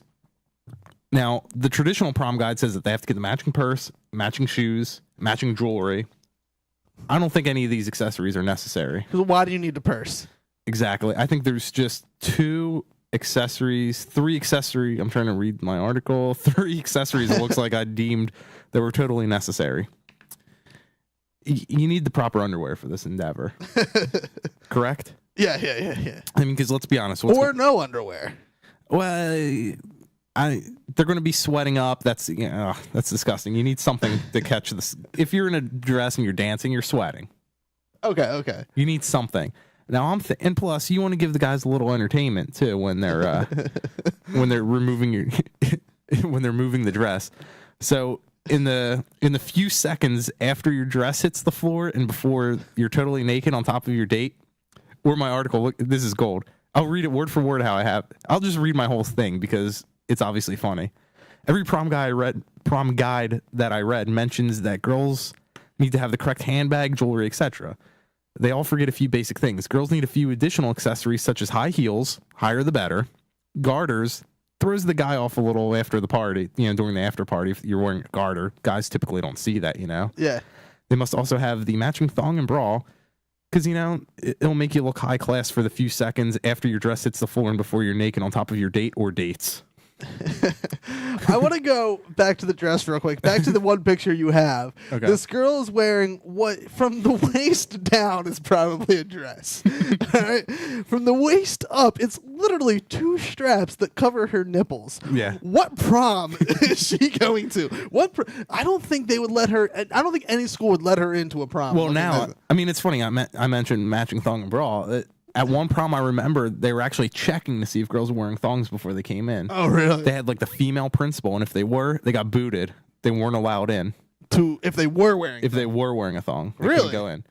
Now, the traditional prom guide says that they have to get the matching purse, matching shoes, matching jewelry. I don't think any of these accessories are necessary. Why do you need the purse? Exactly. I think there's just 3 accessories. I'm trying to read my article. 3 accessories it looks like I deemed that were totally necessary. You need the proper underwear for this endeavor. Correct? Yeah. I mean, because let's be honest. No underwear. Well, they're going to be sweating up. That's disgusting. You need something to catch this. If you're in a dress and you're dancing, you're sweating. Okay. You need something. Now and plus, you want to give the guys a little entertainment too when they're moving the dress. So in the few seconds after your dress hits the floor and before you're totally naked on top of your date, or my article, look, this is gold. I'll read it word for word how I have. I'll just read my whole thing because it's obviously funny. Every prom guide that I read mentions that girls need to have the correct handbag, jewelry, etc. They all forget a few basic things. Girls need a few additional accessories such as high heels, higher the better, garters, throws the guy off a little after the party, during the after party. If you're wearing a garter, guys typically don't see that, Yeah. They must also have the matching thong and bra, because, it'll make you look high class for the few seconds after your dress hits the floor and before you're naked on top of your date or dates. I want to go back to the dress real quick. Back to the one picture you have. Okay. This girl is wearing what from the waist down is probably a dress. All right? From the waist up, it's literally 2 straps that cover her nipples. Yeah. What prom is she going to? I don't think they would let her. I don't think any school would let her into a prom. Well, now, I mean, it's funny. I mentioned matching thong and bra. At one prom, I remember they were actually checking to see if girls were wearing thongs before they came in. Oh, really? They had like the female principal, and if they were, they got booted. They weren't allowed in. If they were wearing a thong, they really couldn't go in.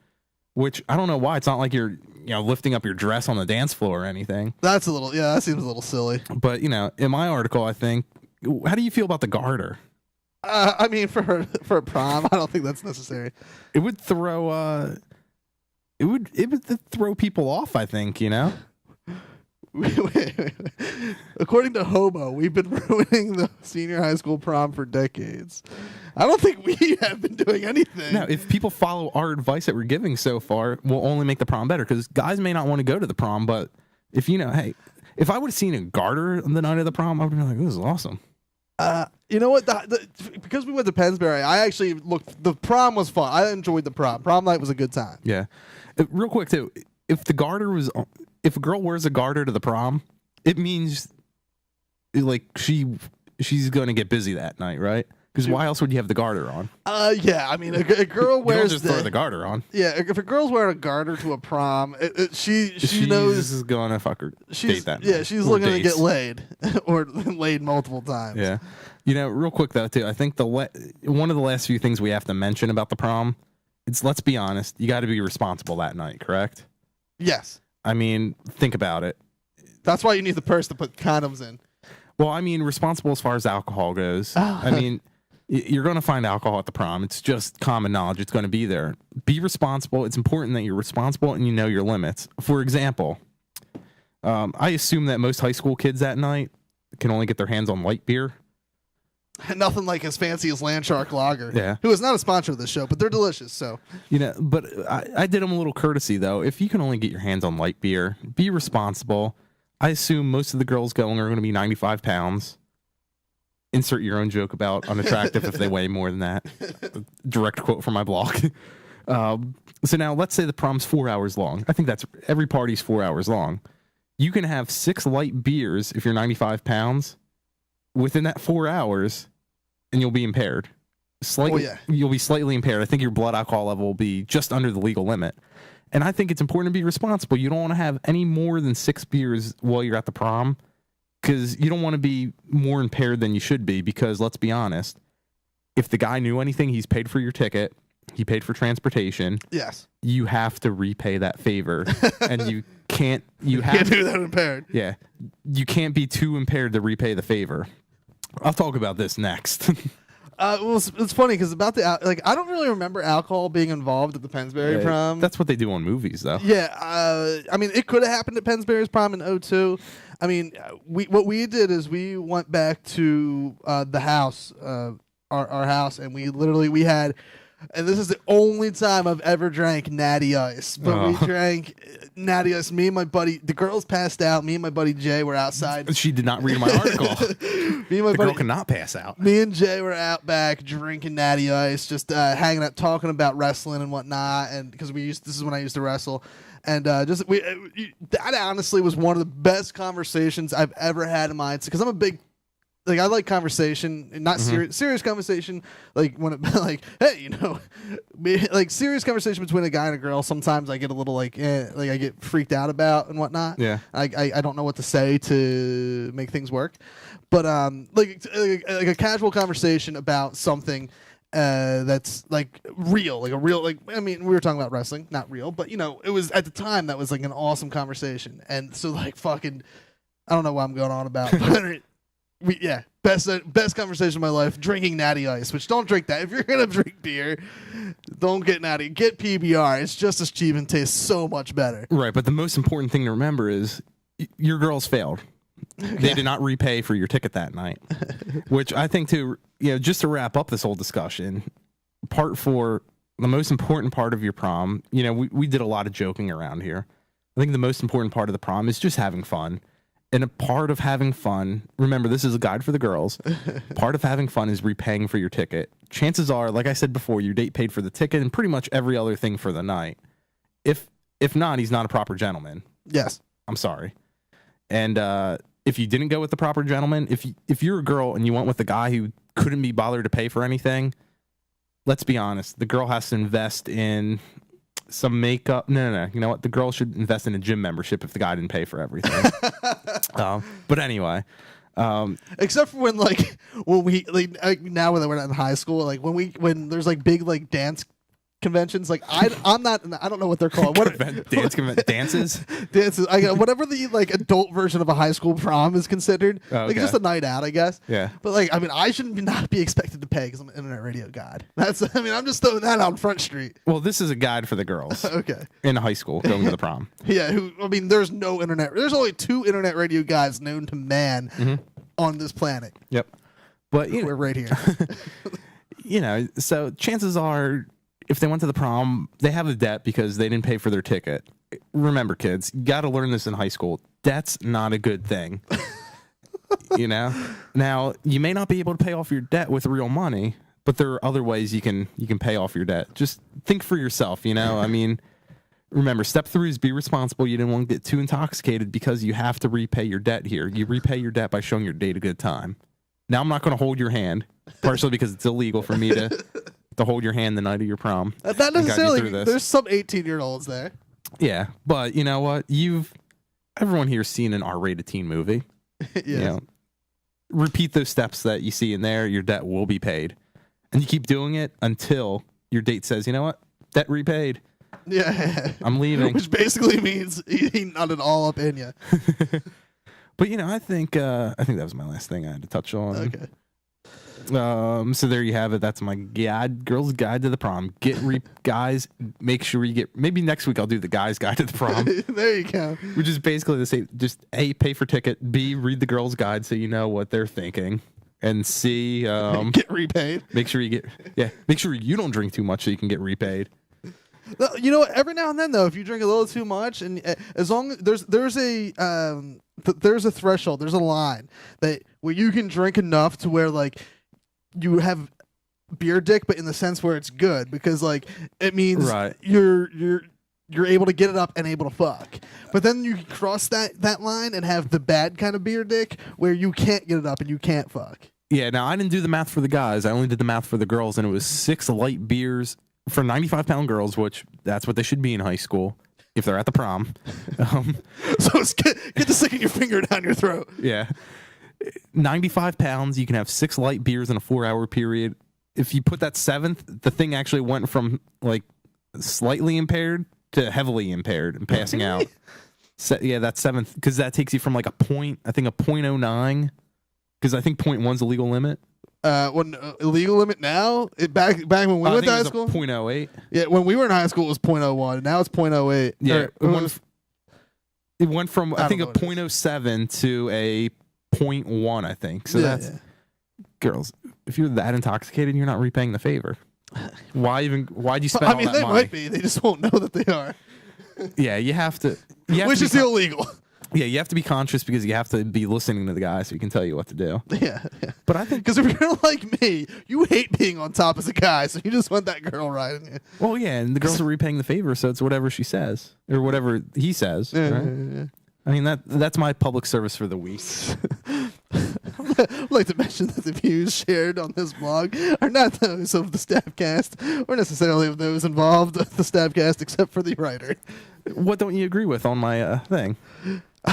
Which I don't know why. It's not like you're lifting up your dress on the dance floor or anything. That seems a little silly. But in my article, I think, how do you feel about the garter? I mean, for a prom, I don't think that's necessary. It would throw. It would throw people off, I think, Wait. According to Hobo, we've been ruining the senior high school prom for decades. I don't think we have been doing anything. No, if people follow our advice that we're giving so far, we'll only make the prom better, because guys may not want to go to the prom, but if hey, if I would have seen a garter on the night of the prom, I would have been like, this is awesome. You know what? Because we went to Pennsbury, I actually looked. The prom was fun. I enjoyed the prom. Prom night was a good time. Yeah. Real quick too, if a girl wears a garter to the prom, it means like she's going to get busy that night, right? Because why else would you have the garter on? Yeah, I mean, a girl You don't wears just throw the garter on. Yeah, if a girl's wearing a garter to a prom, she She's knows going to fuck her date that yeah, night. she's Or looking to dates. get laid or laid multiple times. Yeah. You know, real quick though, too, I think one of the last few things we have to mention about the prom, it's, let's be honest, you got to be responsible that night, correct? Yes. I mean, think about it. That's why you need the purse to put condoms in. Well, I mean, responsible as far as alcohol goes. I mean, you're going to find alcohol at the prom. It's just common knowledge. It's going to be there. Be responsible. It's important that you're responsible and you know your limits. For example, I assume that most high school kids that night can only get their hands on light beer. Nothing like as fancy as Landshark Lager. Yeah. Who is not a sponsor of this show, but they're delicious. So, You know, but I did them a little courtesy, though. If you can only get your hands on light beer, be responsible. I assume most of the girls going are going to be 95 pounds. Insert your own joke about unattractive if they weigh more than that. Direct quote from my blog. So now let's say the prom's 4 hours long. I think that's every party's 4 hours long. You can have 6 light beers if you're 95 pounds within that 4 hours, and you'll be impaired. Slightly, You'll be slightly impaired. I think your blood alcohol level will be just under the legal limit. And I think it's important to be responsible. You don't want to have any more than 6 beers while you're at the prom, because you don't want to be more impaired than you should be, because let's be honest, if the guy knew anything, he's paid for your ticket, he paid for transportation. yes. You have to repay that favor. And you can't do that impaired. Yeah. You can't be too impaired to repay the favor. I'll talk about this next. Well, it's funny because about I don't really remember alcohol being involved at the Pennsbury prom. That's what they do on movies, though. Yeah, I mean, it could have happened at Pennsbury's prom in 2002. I mean, what we did is we went back to the house, our house, and we had, and this is the only time I've ever drank Natty Ice, but we drank Natty Ice. Me and my buddy, the girls passed out. Me and my buddy Jay were outside. She did not read my article. Me and my The buddy girl cannot pass out. Me and Jay were out back drinking Natty Ice, just hanging out, talking about wrestling and whatnot. And because this is when I used to wrestle, and that honestly was one of the best conversations I've ever had in my. Because I'm a big, I like conversation, and not serious conversation. Like when it like, hey, like serious conversation between a guy and a girl. Sometimes I get a little I get freaked out about and whatnot. Yeah, I don't know what to say to make things work. But like a casual conversation about something that's like real, like a real, I mean, we were talking about wrestling, not real, but it was at the time that was like an awesome conversation. And so like fucking, I don't know what I'm going on about, but best conversation of my life, drinking Natty Ice. Which don't drink that if you're gonna drink beer. Don't get Natty. Get PBR. It's just as cheap and tastes so much better. right. But the most important thing to remember is your girls failed. They did not repay for your ticket that night, which I think just to wrap up this whole discussion, part 4, the most important part of your prom, we did a lot of joking around here. I think the most important part of the prom is just having fun. And a part of having fun, remember, this is a guide for the girls. Part of having fun is repaying for your ticket. Chances are, like I said before, your date paid for the ticket and pretty much every other thing for the night. If not, he's not a proper gentleman. Yes. I'm sorry. And if you didn't go with the proper gentleman, if you're a girl and you went with the guy who couldn't be bothered to pay for anything, let's be honest, the girl has to invest in some makeup. No. You know what? The girl should invest in a gym membership if the guy didn't pay for everything. But anyway. Except for when we now when we're not in high school, like when there's like big dance conventions, like I don't know what they're called. Dances? Dances. Whatever the adult version of a high school prom is considered. Oh, okay. It's just a night out, I guess. Yeah. But I mean, I shouldn't not be expected to pay because I'm an internet radio god. I'm just throwing that on Front Street. Well, this is a guide for the girls. Okay. In high school going to the prom. Yeah. There's no internet. There's only 2 internet radio guys known to man on this planet. Yep. But we're right here. So chances are, if they went to the prom, they have a debt because they didn't pay for their ticket. Remember, kids, you got to learn this in high school. Debt's not a good thing. Now, you may not be able to pay off your debt with real money, but there are other ways you can pay off your debt. Just think for yourself, I mean, remember, step 3 is be responsible. You didn't want to get too intoxicated because you have to repay your debt here. You repay your debt by showing your date a good time. Now I'm not going to hold your hand, partially because it's illegal for me to hold your hand the night of your prom. Not and guide you necessarily. through this. There's some 18-year-olds there. Yeah, but you know what? Everyone here's seen an R-rated teen movie. Yeah. You know, repeat those steps that you see in there, your debt will be paid. And you keep doing it until your date says, you know what? Debt repaid. Yeah. I'm leaving. Which basically means he nutted all up in you. But you know, I think that was my last thing I had to touch on. Okay. So there you have it. That's my girl's guide to the prom. Guys, make sure you get. Maybe next week I'll do the guys' guide to the prom, There you go. which is basically the same. Just A, pay for ticket. B, read the girl's guide so you know what they're thinking. And C, Get repaid. make sure you make sure you don't drink too much so you can get repaid. You know what? Every now and then, though, if you drink a little too much, and as long as there's a threshold, there's a line that where you can drink enough to where like you have beer dick, but in the sense where it's good because like it means Right. you're able to get it up and able to fuck. But then you cross that line and have the bad kind of beer dick where you can't get it up and you can't fuck. Yeah. Now I didn't do the math for the guys. I only did the math for the girls, and it was 6 light beers for 95-pound girls, which that's what they should be in high school if they're at the prom. So it's get to sticking your finger down your throat. Yeah. 95 pounds, you can have 6 light beers in a 4-hour period. If you put that 7th, the thing actually went from like slightly impaired to heavily impaired and passing out. Yeah, that's 7th, because that takes you from like a 0.09, because I think 0.1's the legal limit. When illegal limit now, back when we I went think to high it was school. 0.08. Yeah, when we were in high school, it was 0.01. Now it's 0.08. Yeah, Or it went from I I think don't a know what it 0.07 to a 0.1, I think. So that's girls. If you're that intoxicated, you're not repaying the favor. Why'd you spend I all mean, that they money? might be. They just won't know that they are. Yeah, you have to. Which is illegal. Yeah, you have to be conscious because you have to be listening to the guy so he can tell you what to do. Yeah. But I think, Because if you're like me, you hate being on top as a guy, so you just want that girl riding you. well, yeah, and the girls are repaying the favor, so it's whatever she says or whatever he says. Right? I mean, that's my public service for the week. I'd like to mention that the views shared on this blog are not those of the Stabcast or necessarily of those involved with the Stabcast, except for the writer. What don't you agree with on my thing? No.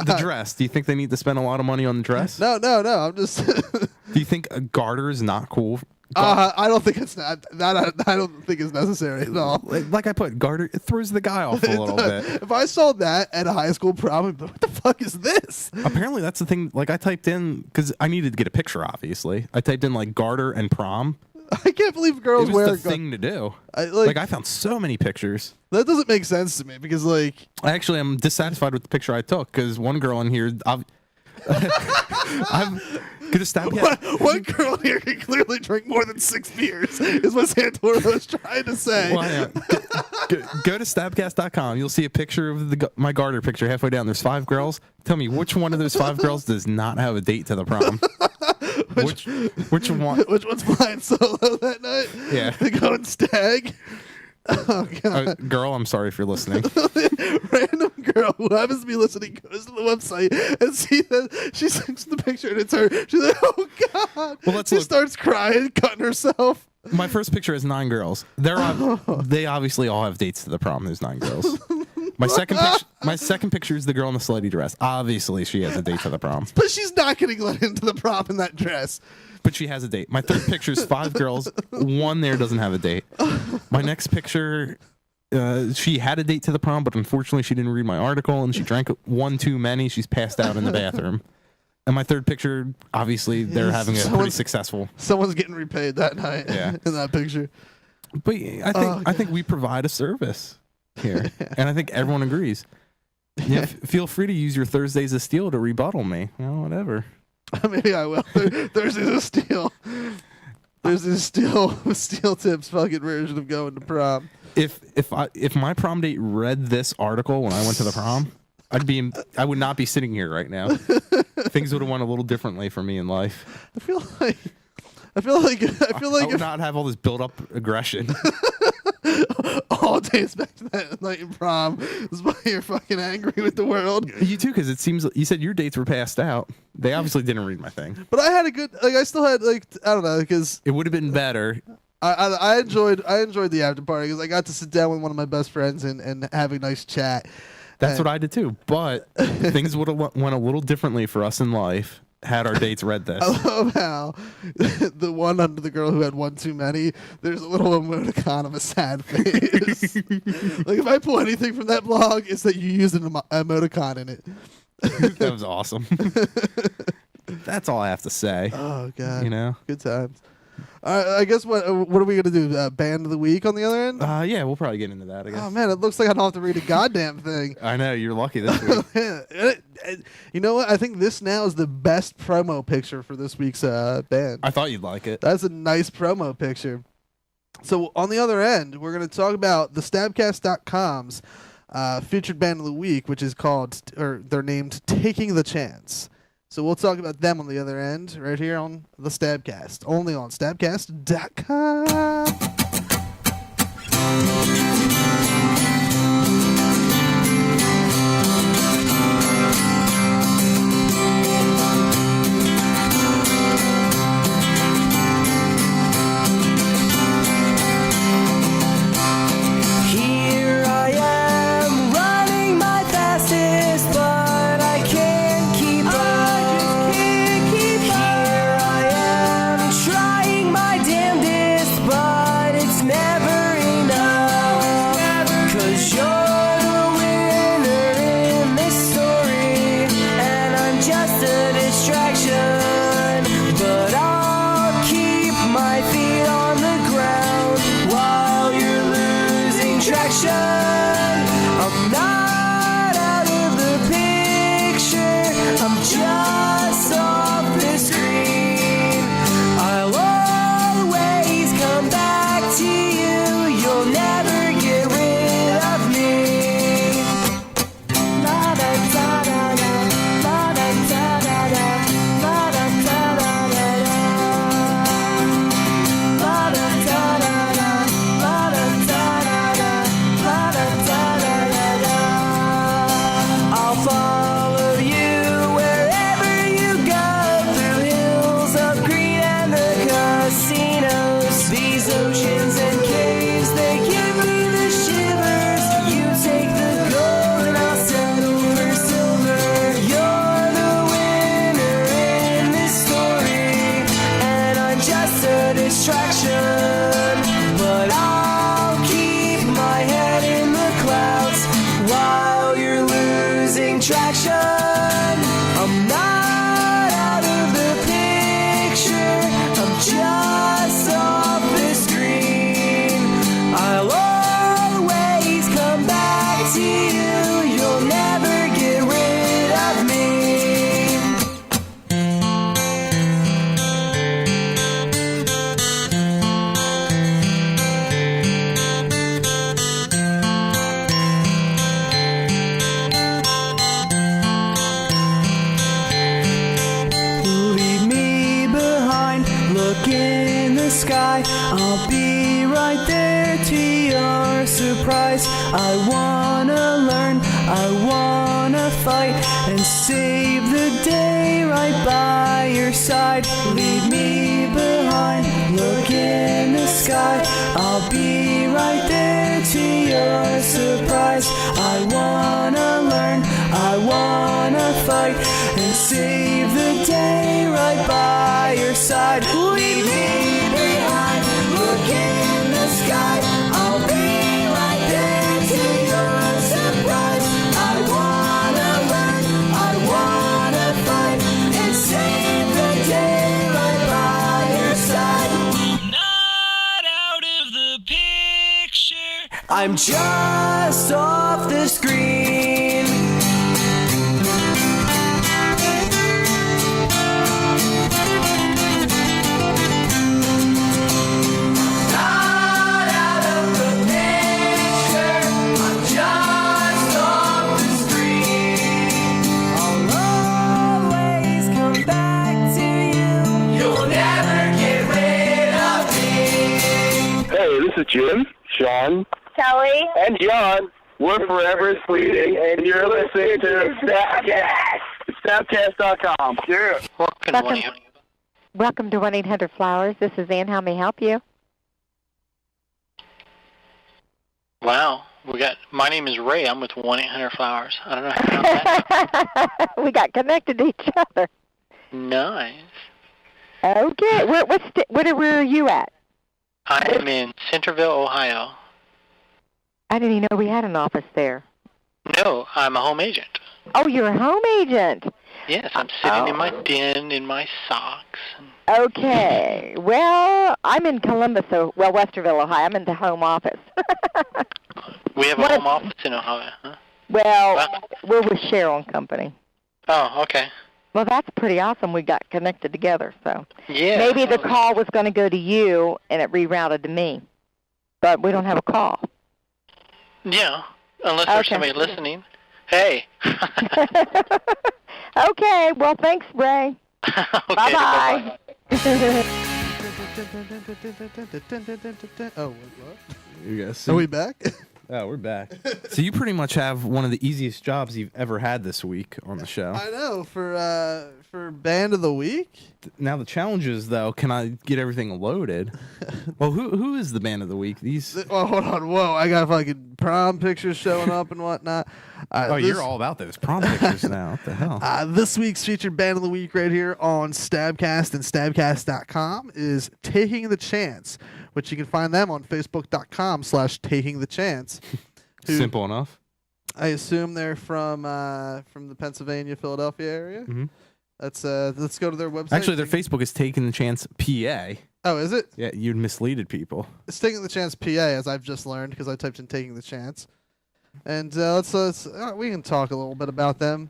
The dress. Do you think they need to spend a lot of money on the dress? No. I'm just. Do you think a garter is not cool? I don't think it's not. I don't think it's necessary at all. Like I put, garter, it throws the guy off a little bit. If I saw that at a high school prom, I'd be like, what the fuck is this? Apparently, that's the thing. Like I typed in, because I needed to get a picture, obviously. I typed in like garter and prom. I can't believe girls It wear was the thing to do. I I found so many pictures. that doesn't make sense to me because like Actually, I'm dissatisfied with the picture I took because one girl in here, I'm gonna stop. one girl here can clearly drink more than 6 beers is what Santoro was trying to say. Well, hang on. Go to stabcast.com. You'll see a picture of my garter picture halfway down. There's 5 girls. Tell me which one of those 5 girls does not have a date to the prom? Which one? Which one's flying solo that night? Yeah. The going stag. Oh god. Girl, I'm sorry if you're listening. Random girl who happens to be listening goes to the website and see that she sends the picture and it's her. She's like, oh god. Well, let's she look. starts crying, cutting herself. My first picture has 9 girls. They obviously all have dates to the prom. There's 9 girls. My second picture is the girl in the slutty dress. Obviously, she has a date to the prom. But she's not getting let into the prom in that dress. But she has a date. My third picture is 5 girls. One there doesn't have a date. My next picture, she had a date to the prom, but unfortunately she didn't read my article and she drank one too many. She's passed out in the bathroom. And my third picture, obviously, they're having a pretty successful. Someone's getting repaid that night. Yeah. In that picture. But I think we provide a service here, and I think everyone agrees. Yeah, feel free to use your Thursdays of Steel to rebuttal me. Well, whatever. Maybe I will. Thursdays of Steel. There's steel tips fucking version of going to prom. If my prom date read this article when I went to the prom, I would not be sitting here right now. Things would have went a little differently for me in life. I feel like I would not have all this built up aggression. all all dates back to that night in prom. That's why you're fucking angry with the world. You too, because it seems you said your dates were passed out. They obviously didn't read my thing. But I had a good, like, I still had, like, I don't know, because It would have been better. I enjoyed the after party because I got to sit down with one of my best friends and have a nice chat. That's what I did too. But things would have went a little differently for us in life had our dates read this. I love how the one under the girl who had one too many, there's a little emoticon of a sad face. Like, if I pull anything from that blog, it's that you used an emoticon in it. That was awesome. That's all I have to say. Oh, God. You know? Good times. I guess what are we going to do? Band of the week on the other end? Yeah, we'll probably get into that, I guess. Oh, man, it looks like I don't have to read a goddamn thing. I know, you're lucky this week. You know what? I think this now is the best promo picture for this week's band. I thought you'd like it. That's a nice promo picture. So on the other end, we're going to talk about the Stabcast.com's featured band of the week, which is called, or they're named Taking the Chance. So we'll talk about them on the other end right here on the Stabcast, only on Stabcast.com. Here I am, running my fastest, but I can't keep up. Here I am, trying my damnedest, but it's never enough. 'Cause you're the winner in this story, and I'm just a distraction. But I'll keep my feet on the ground while you're losing traction. I'm not out of the picture, I'm just off the screen. I'll always come back to you, you'll never get rid of me. La da da da da, la da da da da, la da da da da da. La da da da da, la da da da da, la da da da da da. I'll follow you wherever you go, through hills of green and the casinos. These oceans and caves, they give me the shivers. You take the gold and I'll settle for silver. You're the winner in this story, and I'm just a distraction. But I'll keep my head in the clouds while you're losing traction. I'm not out of the picture, I'm just off the screen. I'll always come back to you, you'll never get rid of me. Leave me behind, look in the sky. I'll be right there to your surprise. I wanna learn, I wanna fight, and save the day right by your side. Leave me behind, look in the sky. I'll be right there to your surprise. I wanna learn, I wanna fight, and save the day right by your side. Leave me behind, look in the sky. I'll be right there to your surprise. I wanna learn, I wanna fight, and save the day right by your side. I'm not out of the picture, I'm just off the screen. Not out of the picture, I'm just off the screen. I'll always come back to you, you'll never get rid of me. Hey, this is Jim, Sean, Kelly. And John. We're forever fleeting, and you're listening to Stabcast. Stabcast.com. Yeah. Welcome to 1-800-Flowers. This is Ann. How may I help you? Wow. My name is Ray. I'm with 1-800-Flowers. I don't know how to pronounce that. We got connected to each other. Nice. Okay. Where are you at? I am in Centerville, Ohio. I didn't even know we had an office there. No, I'm a home agent. Oh, you're a home agent. Yes, I'm sitting in my den in my socks. Okay. Well, I'm in Columbus, Westerville, Ohio. I'm in the home office. We have a home office in Ohio, huh? Well, we're with Cheryl and Company. Oh, okay. Well, that's pretty awesome. We got connected together, so. Yeah. Maybe the call was going to go to you, and it rerouted to me. But we don't have a call. Yeah, unless there's somebody listening. Hey. Okay, well, thanks, Ray. Okay, bye-bye. Oh, what? You guys. Are we back? Oh, we're back. So you pretty much have one of the easiest jobs you've ever had this week on the show. I know, for Band of the Week. Now the challenge is, though, can I get everything loaded? Well, who is the Band of the Week? Hold on, whoa! I got fucking prom pictures showing up and whatnot. You're all about those prom pictures now. What the hell? This week's featured Band of the Week right here on Stabcast and Stabcast.com is Taking the Chance, which you can find them on Facebook.com/TakingTheChance. Simple enough. I assume they're from the Pennsylvania, Philadelphia area. Mm-hmm. Let's go to their website. Actually, their Facebook is Taking the Chance PA. Oh, is it? Yeah, you misleaded people. It's Taking the Chance PA, as I've just learned because I typed in Taking the Chance. And we can talk a little bit about them.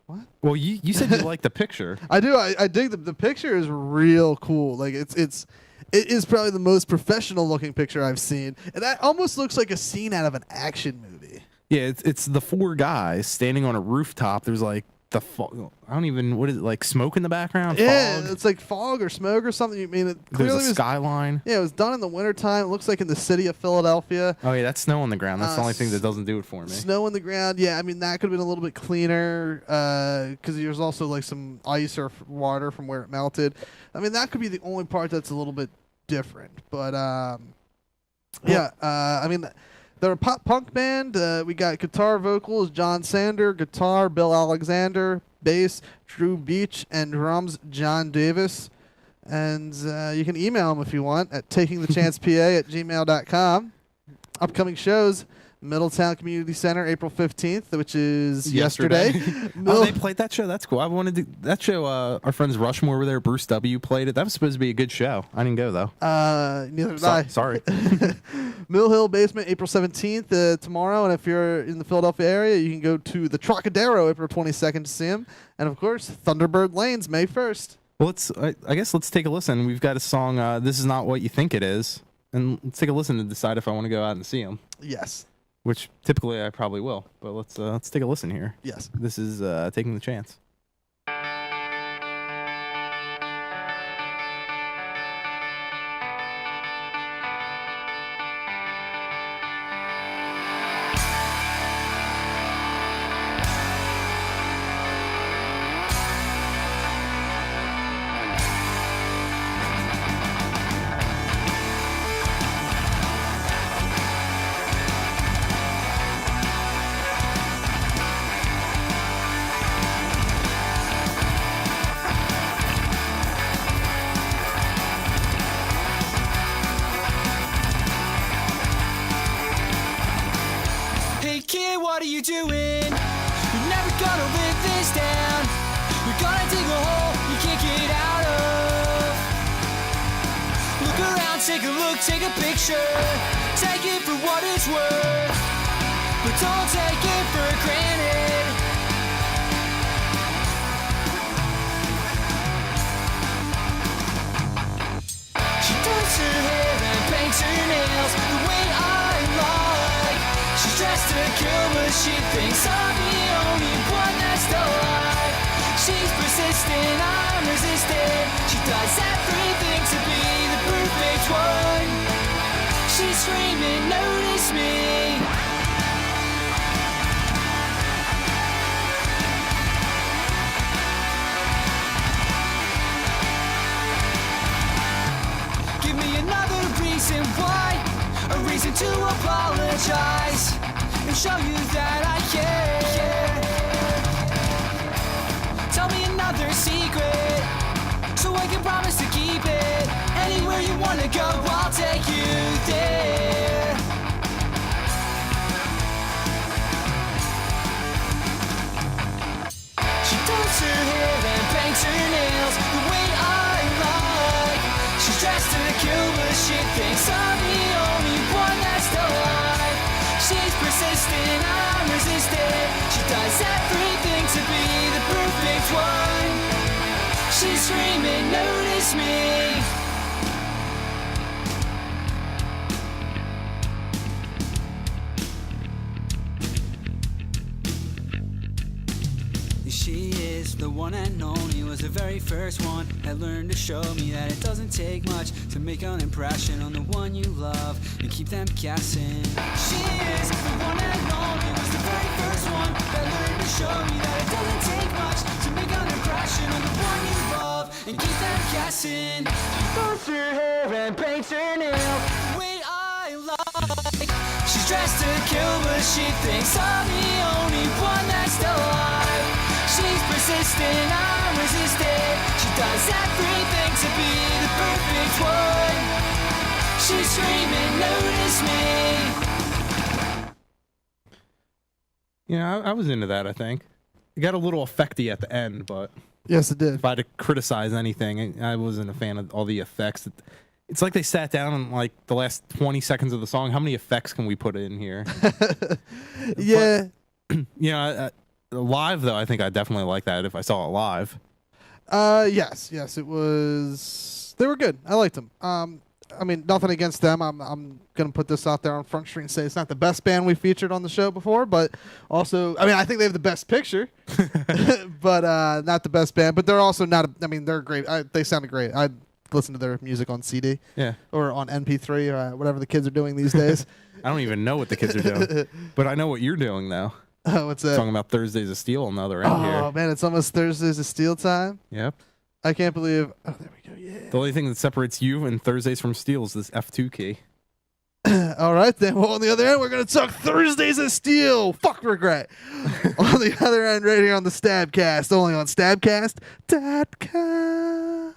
What? Well, you said you liked the picture. I do. I dig the picture is real cool. Like it is probably the most professional looking picture I've seen. And that almost looks like a scene out of an action movie. Yeah, it's the four guys standing on a rooftop. There's like what is it, like smoke in the background? Yeah, Fog? it's like fog or smoke or something. You mean it clearly There's a skyline. Yeah, it was done in the wintertime. It looks like in the city of Philadelphia. Oh yeah, that's snow on the ground. That's the only thing that doesn't do it for me. Snow on the ground. Yeah, I mean that could have been a little bit cleaner because there's also like some ice or water from where it melted. I mean that could be the only part that's a little bit different. But I mean. They're a pop punk band. We got guitar vocals, John Sander, guitar, Bill Alexander, bass, Drew Beach, and drums, John Davis. And you can email them if you want at takingthechancepa@gmail.com. Upcoming shows, Middletown Community Center, April 15th, which is yesterday. Oh, they played that show? That's cool. I wanted to. That show, our friends Rushmore were there. Bruce W. played it. That was supposed to be a good show. I didn't go, though. Neither did I. Sorry. Mill Hill Basement, April 17th, tomorrow. And if you're in the Philadelphia area, you can go to the Trocadero, April 22nd to see him. And, of course, Thunderbird Lanes, May 1st. Well, I guess let's take a listen. We've got a song, This Is Not What You Think It Is. And let's take a listen to decide if I want to go out and see him. Yes. Which typically I probably will. But let's take a listen here. Yes. This is Taking the Chance. Hey kid, what are you doing? You're never gonna live this down. You're gonna dig a hole you can't get out of. Look around, take a look, take a picture. Take it for what it's worth, but don't take it for granted. She does her hair and paints her nails the way I like. She's dressed to kill, but she thinks I'm the only one that's still alive. She's persistent, I'm resistant. She does everything to be the perfect one. She's screaming, notice me. Give me another reason why, a reason to apologize and show you that I care. Tell me another secret, so I can promise to keep it. Anywhere you wanna go, I'll take you there. She does her hair and paints her nails the way I like. She's dressed to kill, but she thinks I'm the only one that's still alive. She's persistent, I'm resistant. She does everything to be the perfect one. She's screaming, notice me. She is the one and only, was the very first one that learned to show me that it doesn't take much to make an impression on the one you love and keep them guessing. She is the one and only, was the very first one that learned to show me that it doesn't take much to make an impression on the one you love and keep them guessing. Does her hair and paints her nails the way I like. She's dressed to kill, but she thinks I'm the only one that's still alive. She's persistent, I'm resistant. She does everything to be the perfect one. She's screaming, notice me. Yeah, I was into that, I think. It got a little effecty at the end, but Yes, it did. if I had to criticize anything, I wasn't a fan of all the effects. It's like they sat down and like the last 20 seconds of the song, how many effects can we put in here? Yeah. You know, live though, I think I definitely like that if I saw it live. Yes, it was. They were good. I liked them. I mean, nothing against them. I'm gonna put this out there on Front Street and say it's not the best band we featured on the show before, but also, I mean, I think they have the best picture, but not the best band. But they're also not. I mean, they're great. They sounded great. I listen to their music on CD, Yeah. or on MP3, or whatever the kids are doing these days. I don't even know what the kids are doing, but I know what you're doing now. What's that? Talking about Thursdays of Steel on the other end Oh here. man, it's almost Thursdays of Steel time. Yep. I can't believe. Oh, there we go. Yeah. The only thing that separates you and Thursdays from Steel is this F2 key. All right, then. Well, on the other end, we're going to talk Thursdays of Steel. Fuck regret. On the other end, right here on the Stabcast, only on Stabcast.com.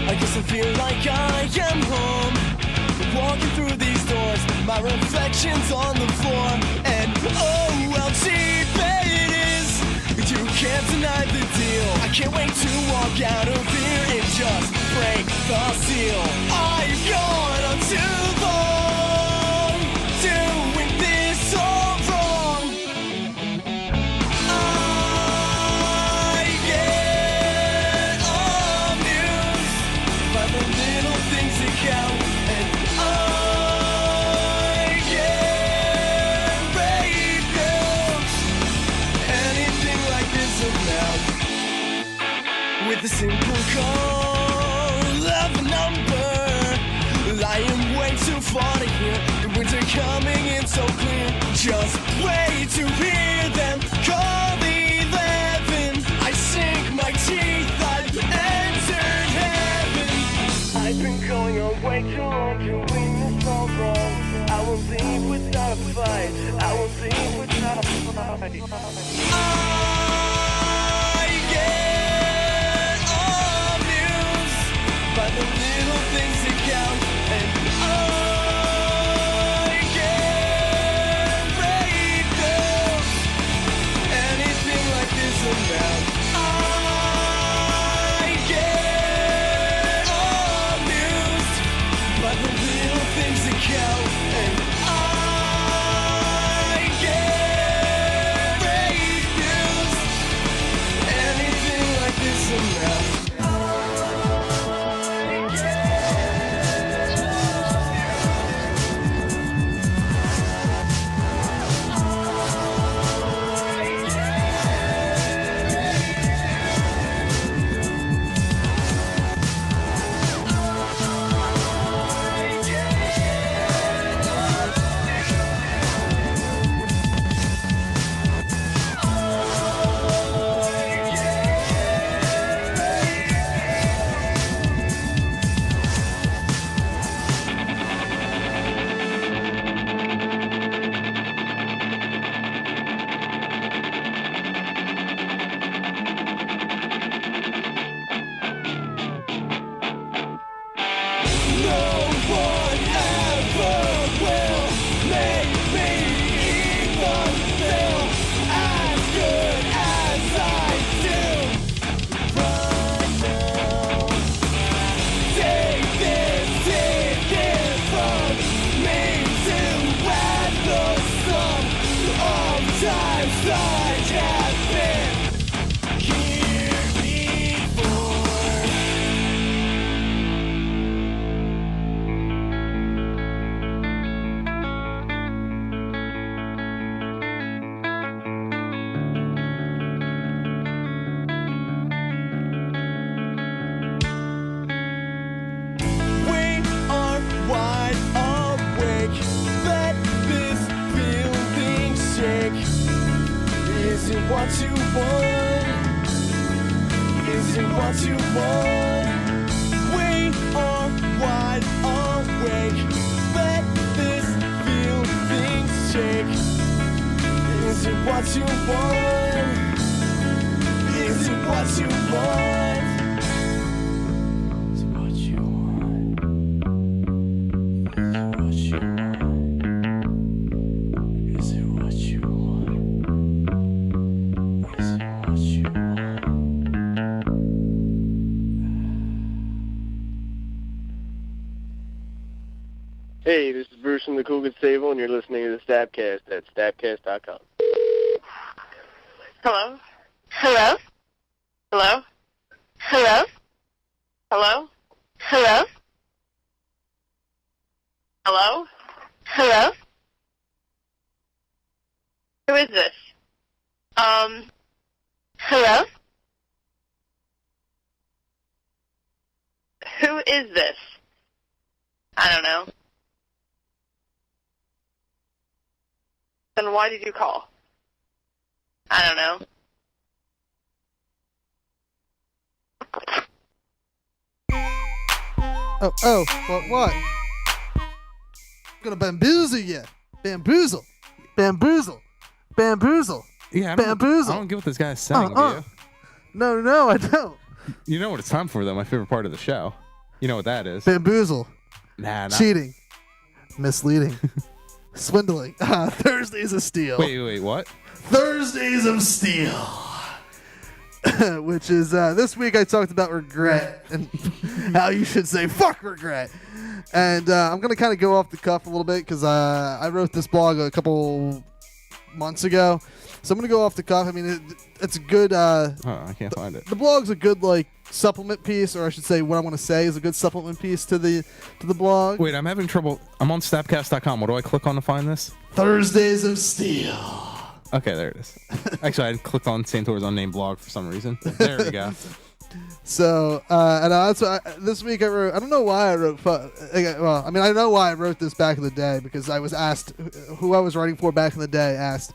I guess I feel like I am home. Walking through these doors, my reflection's on the floor. And oh, how cheap it is. You can't deny the deal. I can't wait to walk out of here and just break the seal. I've gone on too long, doing this all wrong. I get amused by the little things that count, and I get refused anything like this about. With a simple call of a number, I am way too far to hear the winter coming in so clear. Just wait to hear them call 11. I sink my teeth, I've entered heaven. I've been going on way too long, doing this all wrong. I won't leave without a fight. I won't leave without a fight. I get amused by the little things that count, and I get refused anything like this about. I get amused by the little things that count, and I get refused anything like this about. I get Isn't what you want. Isn't what you want. We are wide awake. Let this feelings shake. Isn't what you want. Isn't what you want. Is it what you want? Is it what you want? Is it what you want? Hey, this is Bruce from the Cool Good Stable, and you're listening to the Stabcast at Stabcast.com. Hello? Hello? Hello? Hello? Hello? Hello? Hello? Hello? Who is this? Hello? Who is this? I don't know. Then why did you call? I don't know. What? Gonna bamboozle you. Bamboozle. Bamboozle. Bamboozle. Yeah, I Bamboozle. don't get what this guy's saying, do you? No, I don't. You know what it's time for, though, my favorite part of the show. You know what that is. Bamboozle. Nah. Cheating. Misleading. Swindling. Thursdays of Steel. Wait, what? Thursdays of Steel. Which is, this week I talked about regret and how you should say fuck regret. And I'm going to kind of go off the cuff a little bit because I wrote this blog a couple months ago. So I'm going to go off the cuff. I mean, it's a good... I can't find it. The blog's a good, like, supplement piece, or I should say what I want to say is a good supplement piece to the blog. Wait, I'm having trouble. I'm on Stabcast.com. What do I click on to find this? Thursdays of Steel. Okay, there it is. Actually, I clicked on Santor's unnamed blog for some reason. There we go. So, and that's why this week I wrote. I don't know why I wrote. Well, I mean, I know why I wrote this back in the day because I was asked who I was writing for back in the day. Asked,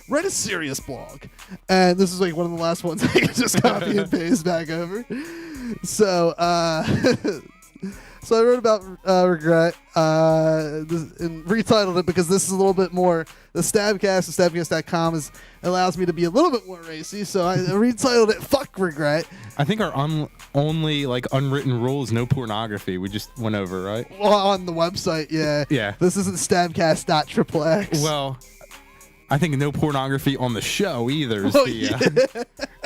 write a serious blog, and this is like one of the last ones I can just copy and paste back over. So, so I wrote about regret and retitled it because this is a little bit more. The Stabcast, Stabcast.com allows me to be a little bit more racy, so I retitled it "Fuck Regret." I think our only like unwritten rule is no pornography. We just went over, right? Well, on the website, yeah. Yeah. This isn't Stabcast.xxx. Well, I think no pornography on the show either. Is Yeah.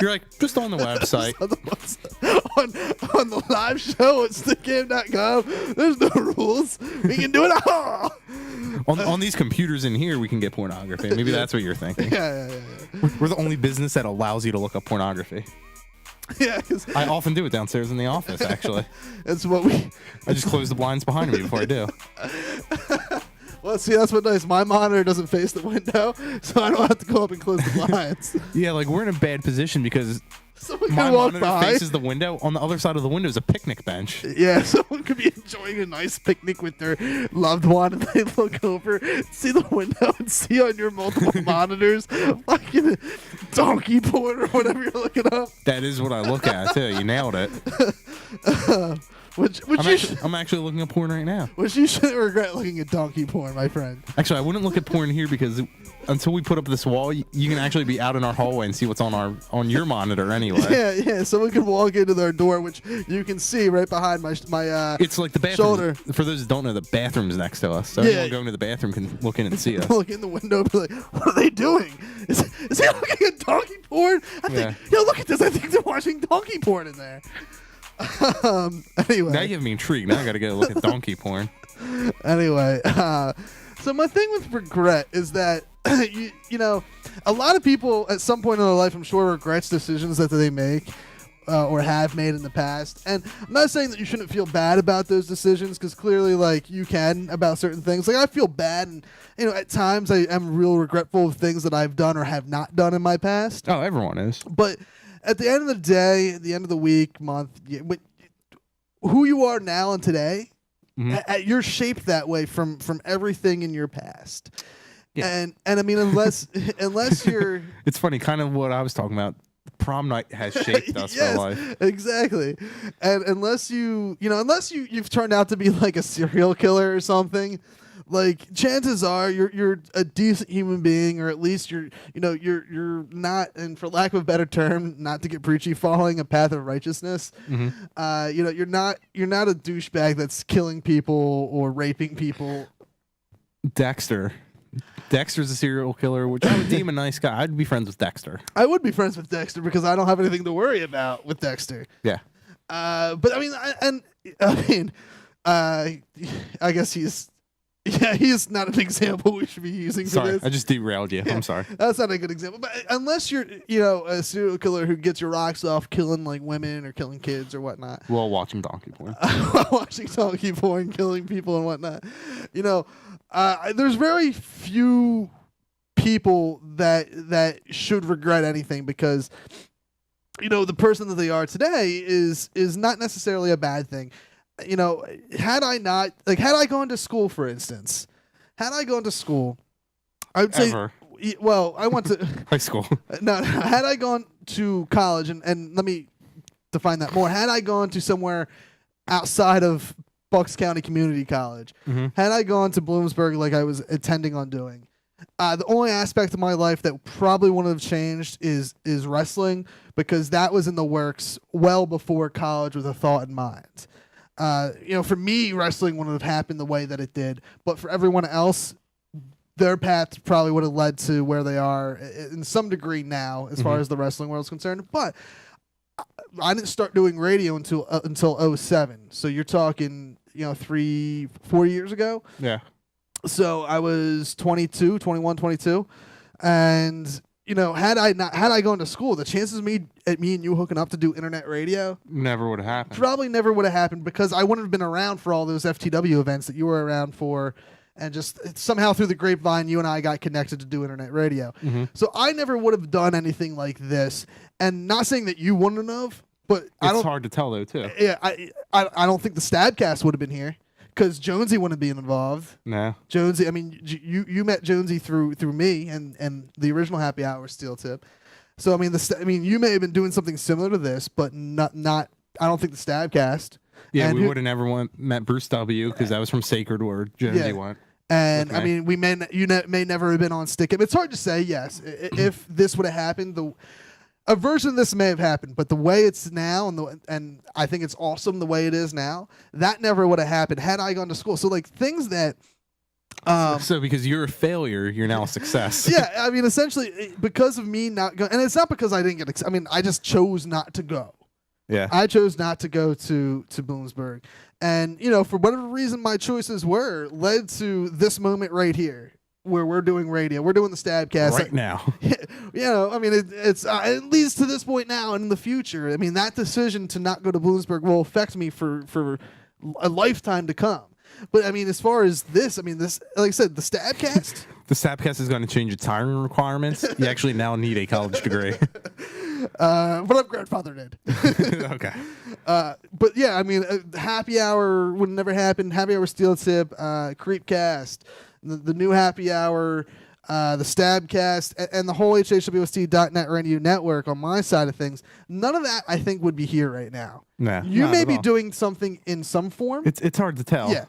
You're like, just on the website. on the live show at stickgame.com, there's no rules. We can do it all. On these computers in here, we can get pornography. Maybe that's what you're thinking. Yeah. We're the only business that allows you to look up pornography. Yeah, I often do it downstairs in the office, actually. That's what we... I just close the blinds behind me before I do. Well, see, that's what nice. My monitor doesn't face the window, so I don't have to go up and close the blinds. Yeah, like we're in a bad position because Someone my can walk monitor by. faces the window. On the other side of the window is a picnic bench. Yeah, someone could be enjoying a nice picnic with their loved one, and they look over, see the window, and see on your multiple monitors fucking donkey porn or whatever you're looking up. That is what I look at, too. You nailed it. I'm actually looking at porn right now. Which you shouldn't regret looking at donkey porn, my friend. Actually, I wouldn't look at porn here because until we put up this wall, you can actually be out in our hallway and see what's on your monitor anyway. Yeah. Someone can walk into their door, which you can see right behind my it's like the bathroom. Shoulder. For those that don't know, the bathroom's next to us. So anyone going to the bathroom can look in and see us. Look in the window and be like, what are they doing? Is he looking at donkey porn? I think, look at this. I think they're watching donkey porn in there. Anyway. Now you have me intrigued. Now I got to go look at donkey porn. Anyway, so my thing with regret is that, you know, a lot of people at some point in their life, I'm sure, regrets decisions that they make or have made in the past. And I'm not saying that you shouldn't feel bad about those decisions because clearly, like, you can about certain things. Like, I feel bad and, you know, at times I am real regretful of things that I've done or have not done in my past. Oh, everyone is. But at the end of the day, at the end of the week, month, who you are now and today, you're shaped that way from everything in your past. And I mean, unless you're, It's funny, kind of what I was talking about. Prom night has shaped us yes, for life. exactly. And unless you've turned out to be like a serial killer or something, like chances are you're a decent human being, or at least you're not, and for lack of a better term, not to get preachy, following a path of righteousness. You're not a douchebag that's killing people or raping people. Dexter's a serial killer, which I would deem a nice guy. I'd be friends with Dexter. I would be friends with Dexter because I don't have anything to worry about with Dexter. Yeah. But I guess he's not an example we should be using for Sorry, this. I just derailed you. I'm sorry. That's not a good example. But unless you're, a serial killer who gets your rocks off killing like women or killing kids or whatnot. While watching donkey porn. Watching donkey porn, killing people and whatnot. There's very few people that should regret anything because, the person that they are today is not necessarily a bad thing. Had I gone to school, for instance, I would say, well, I went to high school. No, had I gone to college, and let me define that more. Had I gone to somewhere outside of Bucks County Community College, had I gone to Bloomsburg like I was intending on doing, the only aspect of my life that probably wouldn't have changed is wrestling, because that was in the works well before college was a thought in mind. For me, wrestling wouldn't have happened the way that it did, but for everyone else, their path probably would have led to where they are in some degree now, as far as the wrestling world is concerned. But I didn't start doing radio until 2007. So you're talking, 3-4 years ago. Yeah. So I was 21, 22, and had I gone to school, the chances of me and you hooking up to do internet radio never would have happened. Probably never would have happened, because I wouldn't have been around for all those FTW events that you were around for, and just somehow through the grapevine, you and I got connected to do internet radio. So I never would have done anything like this, and not saying that you wouldn't have, but it's hard to tell though too. Yeah, I don't think the Stabcast would have been here, because Jonesy wouldn't be involved. No. Jonesy, I mean, you met Jonesy through me and the original Happy Hour Steel Tip. So I mean, you may have been doing something similar to this, but not. I don't think the Stabcast. Yeah, and we would have never met Bruce W. because that was from Sacred where Jonesy went. And I mean, you may never have been on Stick It. It's hard to say. Yes, if this would have happened, a version of this may have happened, but the way it's now, and I think it's awesome the way it is now, that never would have happened had I gone to school. So like things that. So because you're a failure, you're now a success. Yeah, I mean, essentially because of me not going, and it's not because I didn't get. I mean, I just chose not to go. Yeah, I chose not to go to Bloomsburg, and for whatever reason my choices led to this moment right here, where we're doing radio. We're doing the Stabcast right now. I mean, it leads to this point now and in the future. I mean, that decision to not go to Bloomsburg will affect me for a lifetime to come. But I mean, as far as this, like I said, the Stabcast. The Stabcast is going to change its hiring requirements. You actually now need a college degree. But I'm grandfathered in. Okay. But yeah, I mean, Happy Hour would never happen. Happy Hour Steel Tip, Creepcast, the new Happy Hour, the Stabcast, and the whole HHWST.net radio network on my side of things. None of that, I think, would be here right now. Nah, you may be doing something in some form. It's hard to tell. Yeah.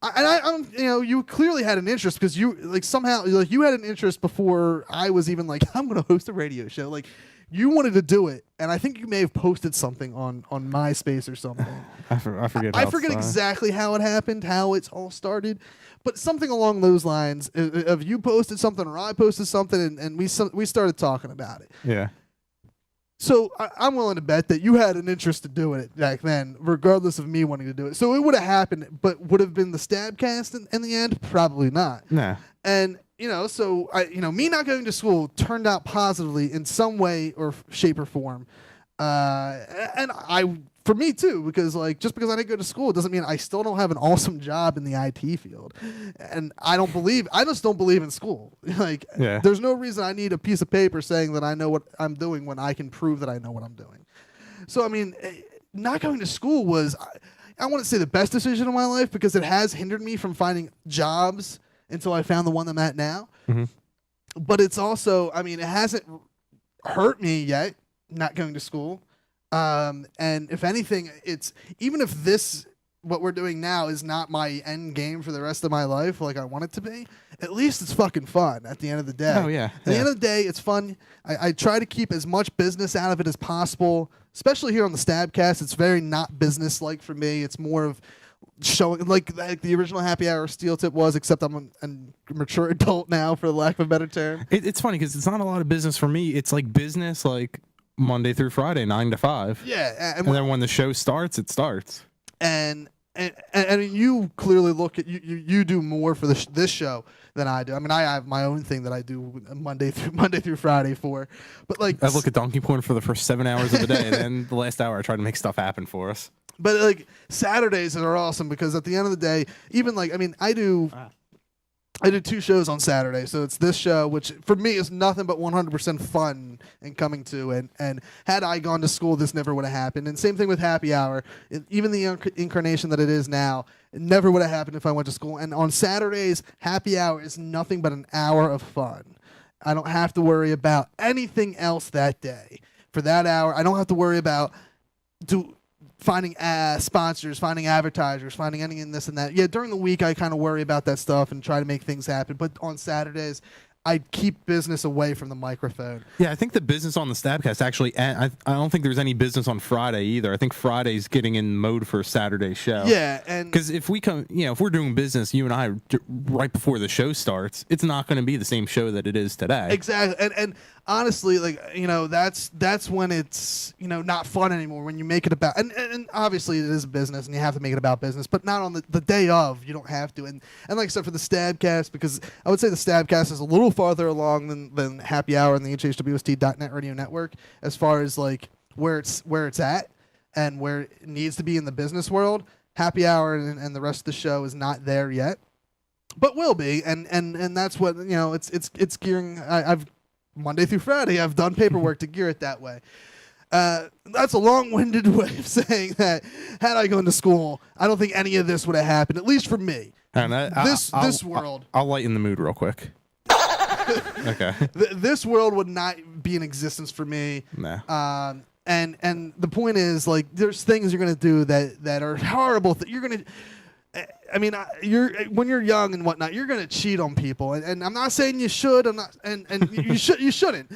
I'm you clearly had an interest, because you somehow you had an interest before I was even like, I'm going to host a radio show. Like, you wanted to do it, and I think you may have posted something on MySpace or something. I forget. I forget exactly how it happened, how it's all started, but something along those lines. Of you posted something or I posted something, and we started talking about it. Yeah. So I'm willing to bet that you had an interest in doing it back then, regardless of me wanting to do it. So it would have happened, but would have been the Stabcast in the end? Probably not. Nah. And so me not going to school turned out positively in some way or shape or form, and for me too, because just because I didn't go to school doesn't mean I still don't have an awesome job in the IT field, and I just don't believe in school. There's no reason I need a piece of paper saying that I know what I'm doing when I can prove that I know what I'm doing. So I mean, not going to school was, I wouldn't say the best decision of my life, because it has hindered me from finding jobs until I found the one I'm at now. Mhm. But it's also, I mean, it hasn't hurt me yet, not going to school. And if anything, it's even if what we're doing now is not my end game for the rest of my life, like I want it to be, at least it's fucking fun at the end of the day. Oh, yeah. At the end of the day, it's fun. I try to keep as much business out of it as possible, especially here on the Stabcast. It's very not business-like for me. It's more of showing, like the original Happy Hour Steel Tip was, except I'm a mature adult now, for the lack of a better term. It's funny because it's not a lot of business for me. It's like business, like Monday through Friday, 9 to 5. Yeah. And then when the show starts, it starts. And you clearly look at you do more for this show than I do. I mean, I have my own thing that I do Monday through Friday for, but like I look at Donkey Point for the first 7 hours of the day, and then the last hour I try to make stuff happen for us. But like Saturdays are awesome because at the end of the day, even like, I mean, I do 2 shows on Saturday, so it's this show, which for me is nothing but 100% fun and coming to. And had I gone to school, this never would have happened. And same thing with Happy Hour. Even the incarnation that it is now, it never would have happened if I went to school. And on Saturdays, Happy Hour is nothing but an hour of fun. I don't have to worry about anything else that day. For that hour, I don't have to worry about finding sponsors, finding advertisers, finding anything in this and that. Yeah, during the week, I kind of worry about that stuff and try to make things happen. But on Saturdays, I keep business away from the microphone. Yeah, I think the business on the Stabcast actually, I don't think there's any business on Friday either. I think Friday's getting in mode for a Saturday show. Yeah, and because if we come, if we're doing business, you and I, right before the show starts, it's not going to be the same show that it is today. Exactly, and honestly, like that's when it's not fun anymore. When you make it about, and obviously it is business, and you have to make it about business, but not on the day of. You don't have to, and like I said, for the Stabcast, because I would say the Stabcast is a little farther along than Happy Hour and the HHWST.net radio network as far as like where it's at and where it needs to be in the business world. Happy Hour and the rest of the show is not there yet, but will be, and that's what it's gearing. I've Monday through Friday, I've done paperwork to gear it that way. That's a long-winded way of saying that had I gone to school, I don't think any of this would have happened, at least for me. And This world. I'll lighten the mood real quick. Okay. This world would not be in existence for me. Nah. And the point is, like, there's things you're gonna do that are horrible. You're gonna. I mean, when you're young and whatnot, you're gonna cheat on people, and I'm not saying you should. I'm not, and you shouldn't.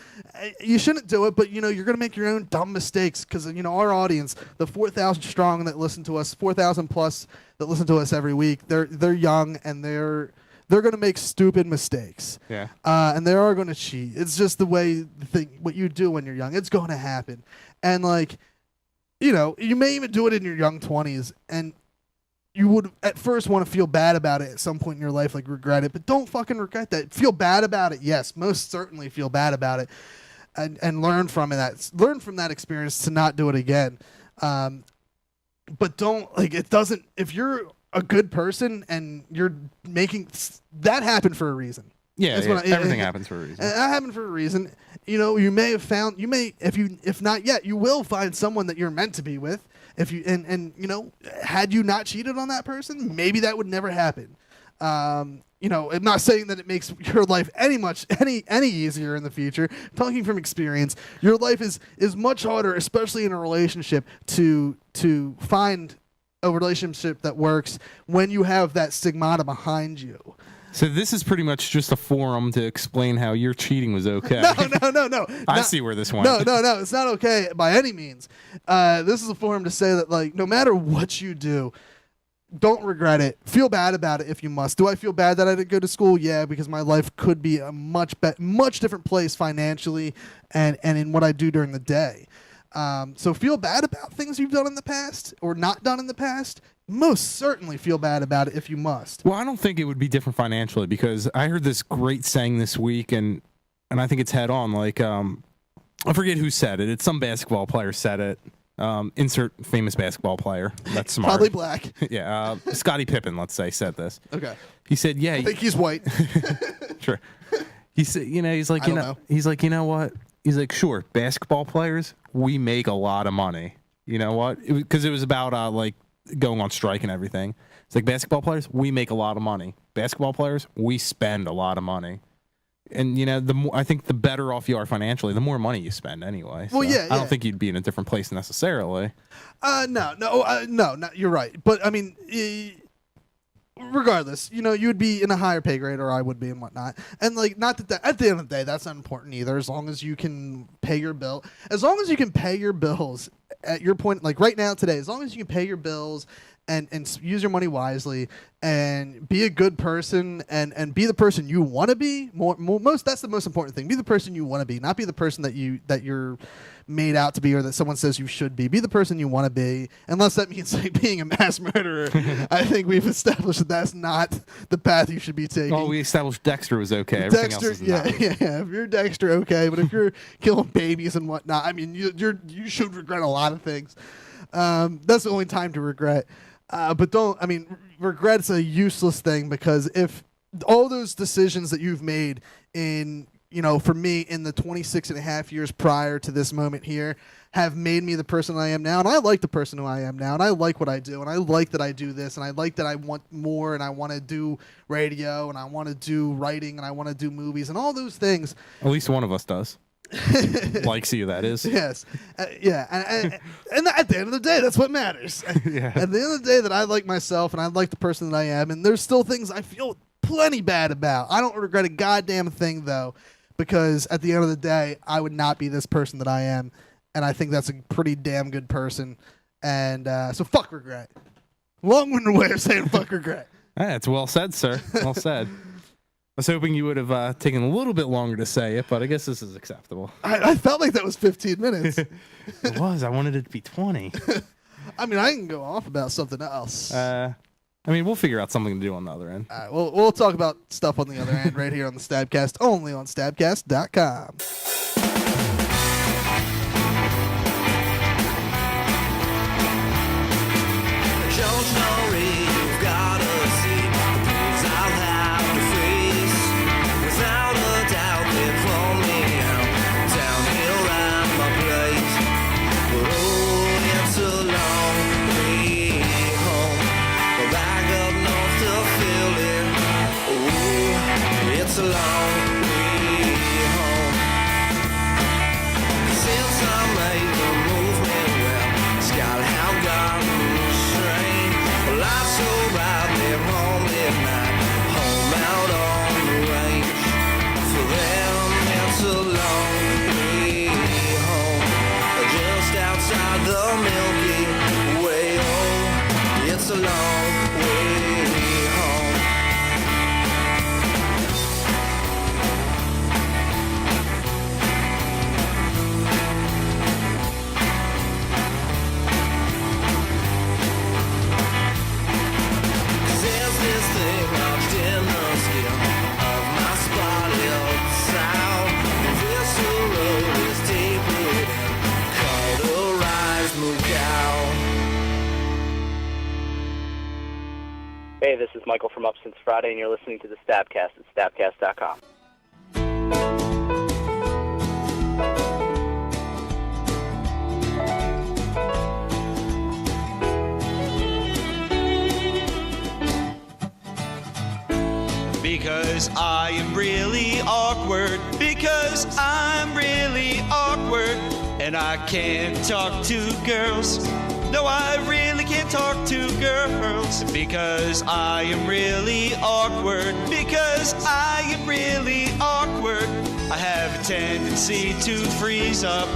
You shouldn't do it, but you're gonna make your own dumb mistakes because our audience, the 4,000 strong that listen to us, 4,000 plus that listen to us every week, they're young and they're gonna make stupid mistakes. Yeah. And they are gonna cheat. It's just the way what you do when you're young. It's gonna happen, and like, you may even do it in your young 20s, and you would at first want to feel bad about it at some point in your life, like regret it, but don't fucking regret that. Feel bad about it, yes, most certainly feel bad about it, and learn from it. Learn from that experience to not do it again. But don't, like, it doesn't. If you're a good person and you're making that happen for a reason. Yeah, everything happens for a reason. That happened for a reason. You may have found. You may, if not yet, you will find someone that you're meant to be with. If you had you not cheated on that person, maybe that would never happen. I'm not saying that it makes your life any easier in the future. I'm talking from experience. Your life is much harder, especially in a relationship, to find a relationship that works when you have that stigmata behind you. So this is pretty much just a forum to explain how your cheating was okay. No. I see where this went. No. It's not okay by any means. This is a forum to say that, like, no matter what you do, don't regret it. Feel bad about it if you must. Do I feel bad that I didn't go to school? Yeah, because my life could be a much different place financially and in what I do during the day. So feel bad about things you've done in the past or not done in the past. Most certainly feel bad about it if you must. Well, I don't think it would be different financially because I heard this great saying this week, and I think it's head on. Like, I forget who said it. It's some basketball player said it. Insert famous basketball player. That's smart. Probably black. Yeah. Scottie Pippen, let's say, said this. Okay. He said, "Yeah." I think he's white. Sure. He said, he's like, he's like, you know what? He's like, sure, basketball players, we make a lot of money. You know what? Because it was about like going on strike and everything. It's like basketball players, we make a lot of money. Basketball players, we spend a lot of money. And, you know, I think the better off you are financially, the more money you spend anyway. So Well, yeah, I don't think you'd be in a different place necessarily. No, you're right. But I mean, regardless, you know, you would be in a higher pay grade, or I would be, and whatnot. And like, not that at the end of the day, that's not important either. As long as you can pay your bill, as long as you can pay your bills at your point, like right now today, as long as you can pay your bills and use your money wisely and be a good person and be the person you want to be. That's the most important thing. Be the person you want to be, not be the person that you're made out to be, or that someone says you should be. Be the person you want to be, unless that means like being a mass murderer. I think we've established that that's not the path you should be taking. Oh, we established Dexter was okay. Everything Dexter, else is not. yeah. If you're Dexter, okay, but if you're killing babies and whatnot, I mean, you should regret a lot of things. That's the only time to regret. But don't, I mean, regret's a useless thing, because if all those decisions that you've made in, you know, for me in the 26 and a half years prior to this moment here have made me the person I am now, and I like the person who I am now, and I like what I do, and I like that I do this, and I like that I want more, and I want to do radio, and I want to do writing, and I want to do movies, and all those things. At least one of us does. Likes you, that is. Yes. And at the end of the day, that's what matters. Yeah. At the end of the day, that I like myself and I like the person that I am, and there's still things I feel plenty bad about. I don't regret a goddamn thing, though, because at the end of the day, I would not be this person that I am, and I think that's a pretty damn good person. And so fuck regret. Long-winded way of saying fuck regret. That's well said, sir. Well said. I was hoping you would have taken a little bit longer to say it, but I guess this is acceptable. I felt like that was 15 minutes. It was. I wanted it to be 20. I mean, I can go off about something else. I mean, we'll figure out something to do on the other end. All right, we'll talk about stuff on the other end right here on the Stabcast, only on Stabcast.com. It's a long way home. Since I made the movement, well, it's got how gotten strained. Well, life's so bright, live home at night, home out on the range. For them, it's a long way home. Just outside the Milky Way, oh, it's a long way home. Hey, this is Michael from Up Since Friday, and you're listening to the Stabcast at Stabcast.com. Because I am really awkward. Because I'm really awkward. And I can't talk to girls. No, I really can't talk to girls. Because I am really awkward. Because I am really awkward. I have a tendency to freeze up,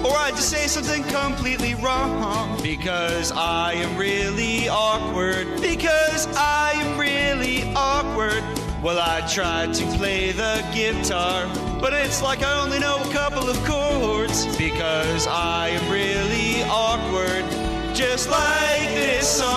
or I just say something completely wrong. Because I am really awkward. Because I am really awkward. Well, I tried to play the guitar, but it's like I only know a couple of chords. Because I am really awkward, just like this song.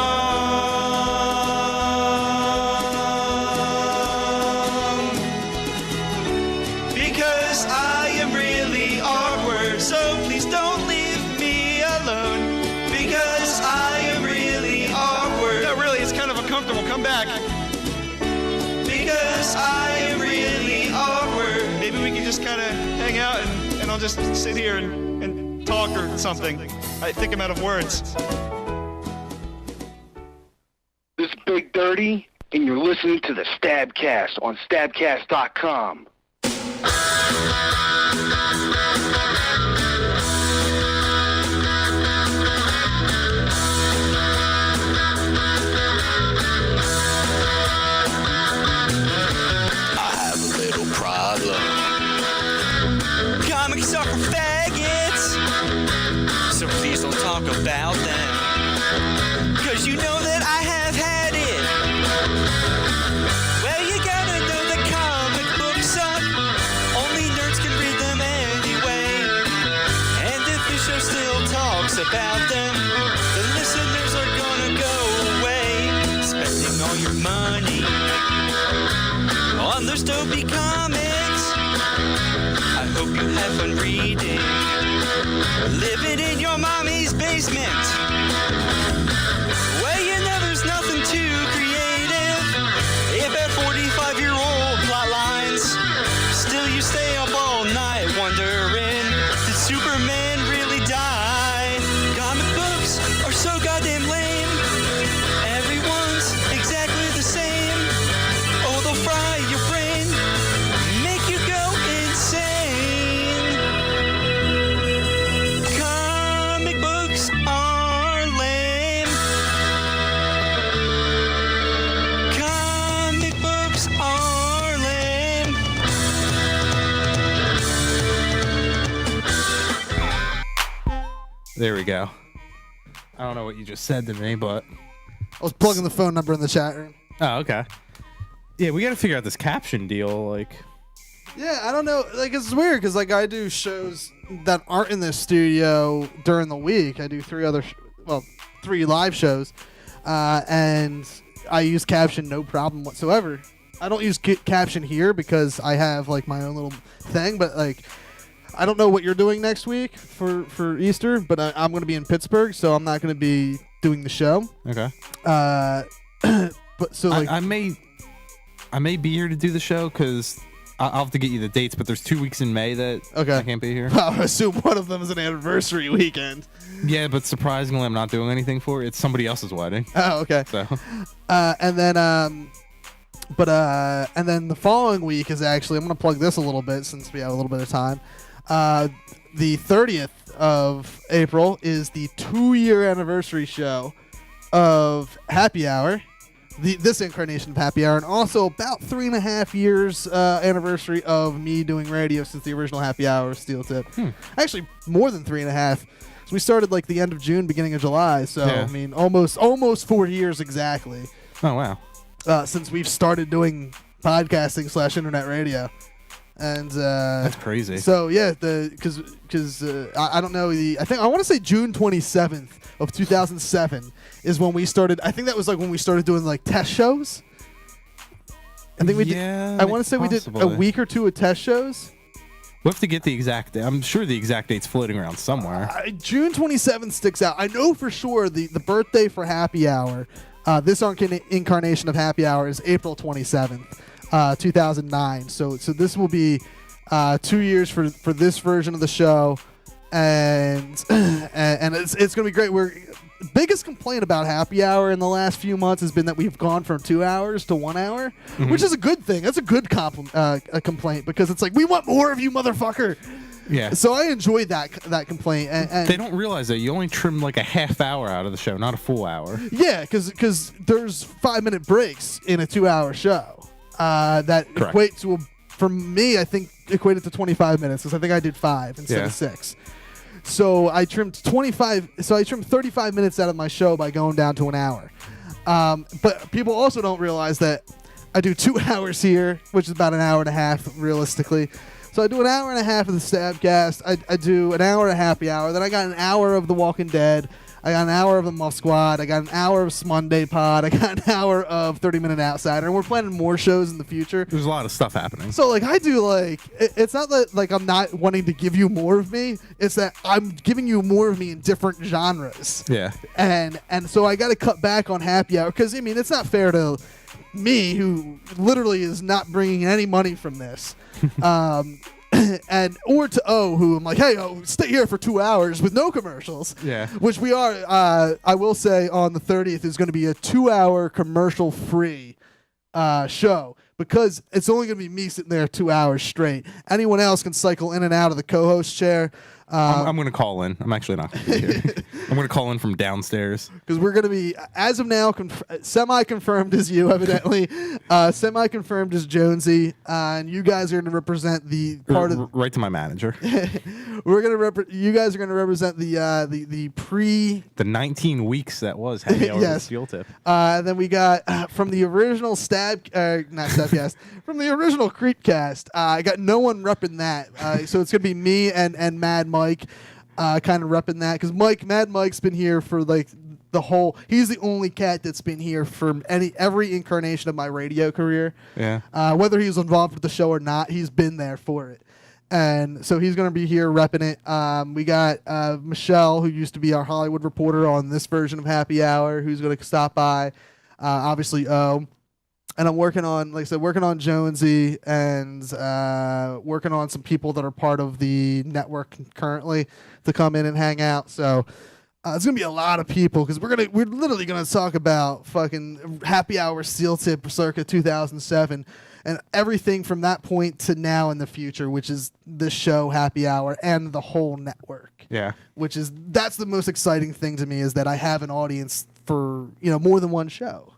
Because I am really awkward, so please don't leave me alone. Because I am really awkward. No, really, it's kind of uncomfortable. Come back. Because I am really awkward. Maybe we can just kind of hang out and I'll just sit here and talk or something. I think I'm out of words. is Big Dirty, and you're listening to the Stabcast on Stabcast.com. Comics are for faggots, so please don't talk about them, 'cause you know that I have had it. Well, you gotta know that comic books suck, only nerds can read them anyway, and if the show still talks about them, the listeners are gonna go away, spending all your money on those dopey comics. I hope you have fun reading, living in your mommy's basement. Well, you know there's nothing too creative about 45-year-old plot lines. Still you stay up all night wondering, did Superman really die? Comic books are so goddamn lame. Everyone's exactly the same. Oh, they'll fry your brain, make you go insane. Comic books are lame. Comic books are lame. There we go. I don't know what you just said to me, but I was plugging the phone number in the chat room. oh, okay. Yeah, we got to figure out this caption deal. Like, Yeah, I don't know. Like, it's weird because like I do shows that aren't in the studio during the week. I do three live shows, and I use caption no problem whatsoever. I don't use caption here because I have like my own little thing. But like, I don't know what you're doing next week for Easter, but I'm going to be in Pittsburgh, so I'm not going to be doing the show. okay. But so like I may be here to do the show because I'll have to get you the dates, but there's 2 weeks in May that Okay. I can't be here. I assume one of them is an anniversary weekend. Yeah, but surprisingly, I'm not doing anything for it. It's somebody else's wedding. Oh, okay. So And then the following week is actually, I'm going to plug this a little bit since we have a little bit of time. The 30th of April is the 2-year anniversary show of Happy Hour, this incarnation of Happy Hour, and also about 3.5 years anniversary of me doing radio since the original Happy Hour with Steel Tip. Actually, more than 3.5. So we started like the end of June, beginning of July. So Yeah. I mean, almost 4 yeyears exactly. oh wow. Since we've started doing podcasting / internet radio, and That's crazy. So yeah, because I don't know, I want to say June 27th of 2007 is when we started. I think that was like when we started doing like test shows. I think we did. I want to say we did a possibly. week or two of test shows. We'll have to get the exact. I'm sure the exact date's floating around somewhere. June 27th sticks out. I know for sure the birthday for Happy Hour. This incarnation of Happy Hour is April 27th, 2009. So this will be 2 years for this version of the show, and it's gonna be great. Biggest complaint about Happy Hour in the last few months has been that we've gone from 2 hours to 1 hour, which is a good thing. That's a good a complaint because it's like we want more of you, motherfucker. Yeah. So I enjoyed that complaint. And They don't realize that you only trim like a half hour out of the show, not a full hour. yeah, because there's 5-minute breaks in a 2-hour show that Correct. equate to, for me, I think equated to 25 minutes because I think I did 5 instead Yeah. of 6. So I trimmed 35 minutes out of my show by going down to an hour. But people also don't realize that I do 2 hours here, which is about an hour and a half realistically. So I do an hour and a half of the Stabcast. I do an hour of Happy Hour. Then I got an hour of The Walking Dead. I got an hour of the Muff Squad. I got an hour of Monday Pod. I got an hour of 30 Minute Outsider. And we're planning more shows in the future. There's a lot of stuff happening. So like I do like it's not that like I'm not wanting to give you more of me. It's that I'm giving you more of me in different genres. Yeah. And so I got to cut back on Happy Hour because I mean it's not fair to me who literally is not bringing any money from this. and or to O, who I'm like, hey, stay here for 2 hours with no commercials. Yeah. Which we are. I will say on the 30th is going to be a 2-hour commercial-free show because it's only going to be me sitting there 2 hours straight. Anyone else can cycle in and out of the co-host chair. I'm going to call in. I'm actually not going to be here. I'm going to call in from downstairs. Because we're going to be, as of now, semi-confirmed as you, evidently. Semi-confirmed as Jonesy. And you guys are going to represent the part of... Right to my manager. You guys are going to represent the pre... The 19 weeks that was Happy Hour with Steel Tip. Then we got from the original not Stabcast, from the original Creepcast. I got no one repping that. So it's going to be me and Mad Mike kind of repping that. Because Mad Mike's been here for like the whole... He's the only cat that's been here for every incarnation of my radio career. Yeah. Whether he was involved with the show or not, he's been there for it. And so he's going to be here repping it. We got Michelle, who used to be our Hollywood reporter on this version of Happy Hour, who's going to stop by. Obviously, O. And I'm working on, like I said, working on Jonesy and working on some people that are part of the network currently to come in and hang out. So it's going to be a lot of people because we're literally going to talk about fucking Happy Hour Steel Tip circa 2007. And everything from that point to now in the future, which is this show, Happy Hour, and the whole network. Yeah. That's the most exciting thing to me is that I have an audience for, more than one show.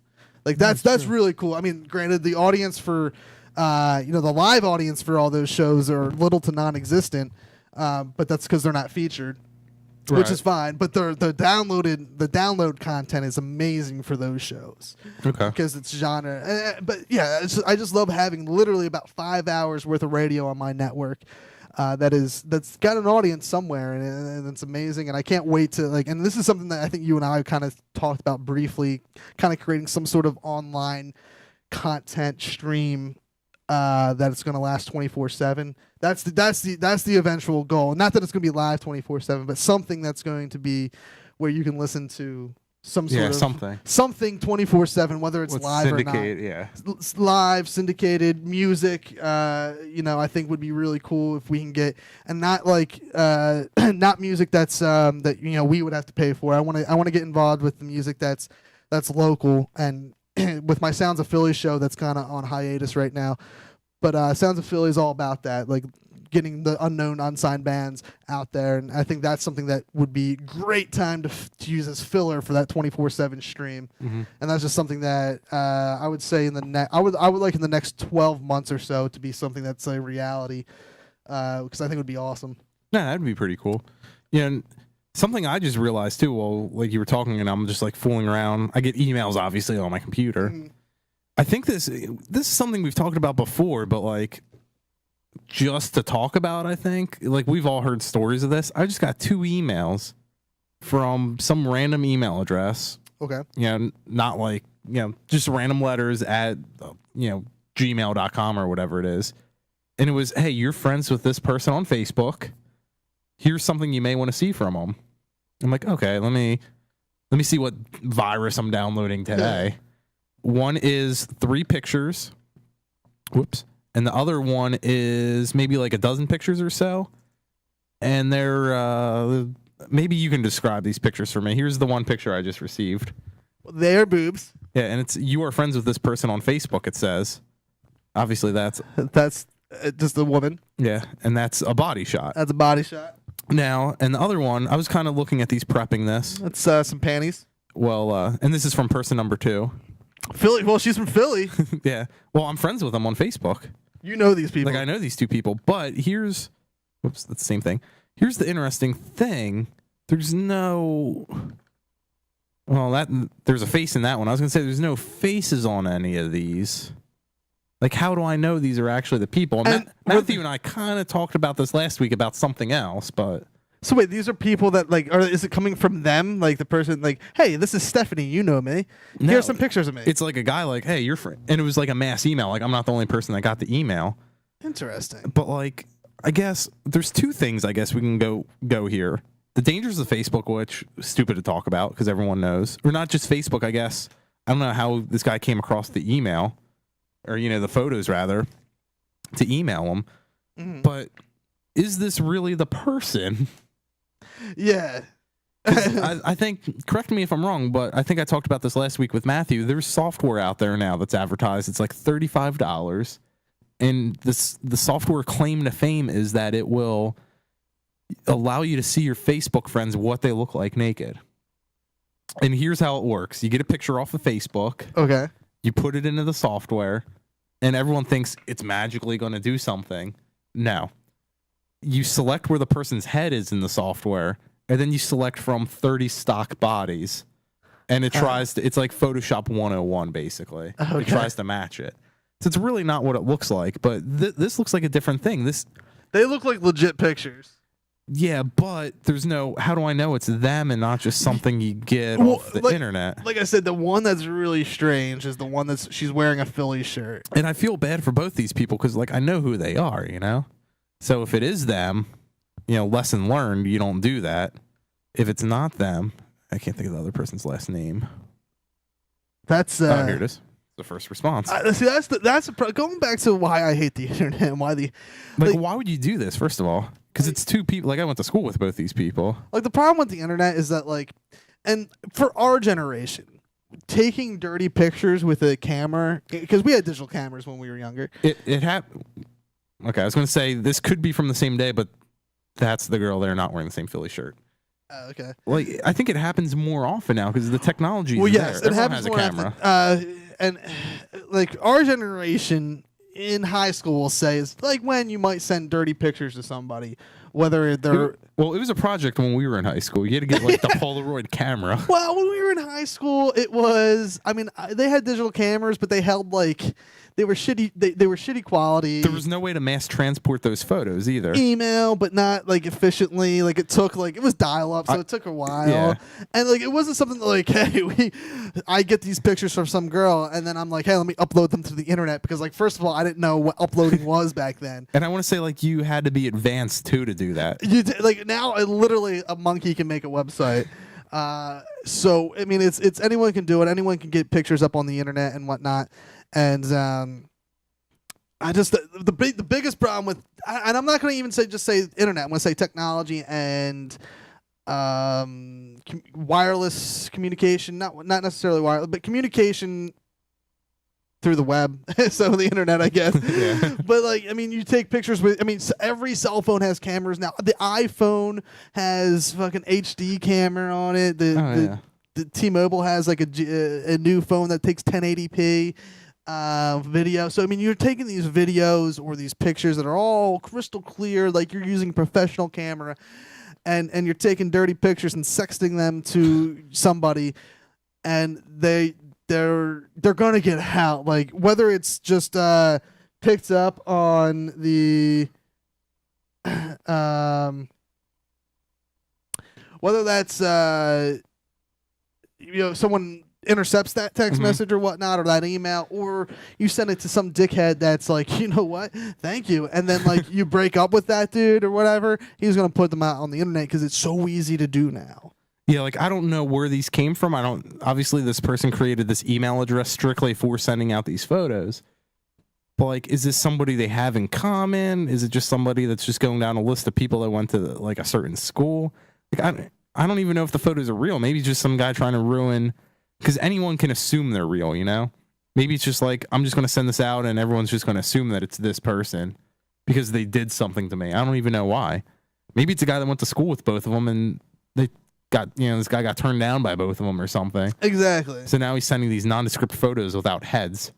Like that's really cool. I mean, granted, the audience for, the live audience for all those shows are little to non-existent, but that's because they're not featured. Right. Which is fine, but the download content is amazing for those shows. Okay. Because it's genre. But yeah, I just love having literally about 5 hours worth of radio on my network. That's got an audience somewhere, and it's amazing. And I can't wait to and this is something that I think you and I kind of talked about briefly, kind of creating some sort of online content stream that it's going to last 24/7. That's the eventual goal. Not that it's going to be live 24/7, but something that's going to be where you can listen to some sort of something 24/7, whether it's live or not. Yeah, live syndicated music. I think would be really cool if we can get, and not not music that's that we would have to pay for. I want to get involved with the music that's local, and with my Sounds of Philly show that's kind of on hiatus right now. But Sounds of Philly is all about that, like getting the unknown, unsigned bands out there, and I think that's something that would be great time to use as filler for that 24/7 stream. Mm-hmm. And that's just something that I would say I would like in the next 12 months or so to be something that's a reality, because I think it would be awesome. Yeah, that'd be pretty cool. And something I just realized too, like you were talking, and I'm just like fooling around. I get emails obviously on my computer. Mm-hmm. I think this is something we've talked about before, but like just to talk about, I think like we've all heard stories of this. I just got 2 emails from some random email address. Okay. Not like, just random letters at, gmail.com or whatever it is. And it was, hey, you're friends with this person on Facebook. Here's something you may want to see from them. I'm like, okay, let me see what virus I'm downloading today. One is 3 pictures. Whoops. And the other one is maybe like a dozen pictures or so. And they're, maybe you can describe these pictures for me. Here's the one picture I just received. They're boobs. Yeah, and it's, you are friends with this person on Facebook, it says. Obviously, that's just a woman. Yeah, and that's a body shot. That's a body shot. Now, and the other one, I was kind of looking at these, prepping this. That's some panties. Well, and this is from person number 2. Philly. Well, she's from Philly. Yeah. Well, I'm friends with them on Facebook. You know these people. Like, I know these 2 people, but whoops, that's the same thing. Here's the interesting thing. There's no... Well, there's a face in that one. I was going to say there's no faces on any of these. Like, how do I know these are actually the people? Matthew and I kind of talked about this last week about something else, but... So wait, these are people that is it coming from them? Like the person, like, hey, this is Stephanie, you know me. No, here's some pictures of me. It's like a guy like, hey, you're friend, and it was like a mass email. Like, I'm not the only person that got the email. Interesting. But like, I guess there's 2 things. I guess we can go here. The dangers of Facebook, which is stupid to talk about because everyone knows, or not just Facebook. I guess I don't know how this guy came across the email, or the photos rather, to email him. Mm-hmm. But is this really the person? Yeah. 'Cause I think, correct me if I'm wrong, but I think I talked about this last week with Matthew. There's software out there now that's advertised. It's like $35. And the software claim to fame is that it will allow you to see your Facebook friends what they look like naked. And here's how it works. You get a picture off of Facebook. Okay. You put it into the software, and everyone thinks it's magically going to do something. No. You select where the person's head is in the software, and then you select from 30 stock bodies. And it tries to, it's like Photoshop 101, basically. Okay. It tries to match it. So it's really not what it looks like, but this looks like a different thing. They look like legit pictures. Yeah, but there's no, how do I know it's them and not just something you get off the internet? Like I said, the one that's really strange is the one that's she's wearing a Philly shirt. And I feel bad for both these people because, like, I know who they are, you know? So if it is them, you know, lesson learned, you don't do that. If it's not them, I can't think of the other person's last name. That's here it is. The first response. See, that's going back to why I hate the internet and why why would you do this? First of all, because it's two people. Like, I went to school with both these people. Like, the problem with the internet is that, like, and for our generation, taking dirty pictures with a camera, because we had digital cameras when we were younger. It happened. Okay, I was going to say this could be from the same day, but that's the girl there not wearing the same Philly shirt. Okay. Like, I think it happens more often now because the technology. Well, is yes, there. it Everyone happens has a more camera. often. And like our generation in high school will say is like when you might send dirty pictures to somebody, whether they're Well, it was a project when we were in high school. You had to get like the Polaroid camera. Well, when we were in high school, it was. I mean, they had digital cameras, but they held like they were shitty. They were shitty quality. There was no way to mass transport those photos either. Email, but not like efficiently. Like it took it was dial up, so it took a while. Yeah. And like it wasn't something that, like, hey, I get these pictures from some girl, and then I'm like, hey, let me upload them to the internet because, like, first of all, I didn't know what uploading was back then. And I want to say, like, you had to be advanced too to do that. You like now, literally, a monkey can make a website. So I mean, it's anyone can do it. Anyone can get pictures up on the internet and whatnot. And I just the biggest problem with, and I'm not going to even say internet. I'm going to say technology and wireless communication. Not necessarily wireless, but communication through the web. So the internet, I guess. Yeah. But like, I mean, you take pictures with. I mean, every cell phone has cameras now. The iPhone has fucking HD camera on it. The T-Mobile has like a new phone that takes 1080p video. So I mean, you're taking these videos or these pictures that are all crystal clear, like you're using a professional camera, and you're taking dirty pictures and sexting them to somebody, and they're gonna get out. Like whether it's just picked up on the whether that's someone intercepts that text message or whatnot, or that email, or you send it to some dickhead that's like, you know what, thank you, and then like you break up with that dude or whatever, he's gonna put them out on the internet because it's so easy to do now. Yeah, like, I don't know where these came from. Obviously this person created this email address strictly for sending out these photos. But like, is this somebody they have in common? Is it just somebody that's just going down a list of people that went to like a certain school? Like, I don't even know if the photos are real. Maybe it's just some guy trying to ruin, because anyone can assume they're real, you know? Maybe it's just like, I'm just going to send this out and everyone's just going to assume that it's this person because they did something to me. I don't even know why. Maybe it's a guy that went to school with both of them and they got, this guy got turned down by both of them or something. Exactly. So now he's sending these nondescript photos without heads.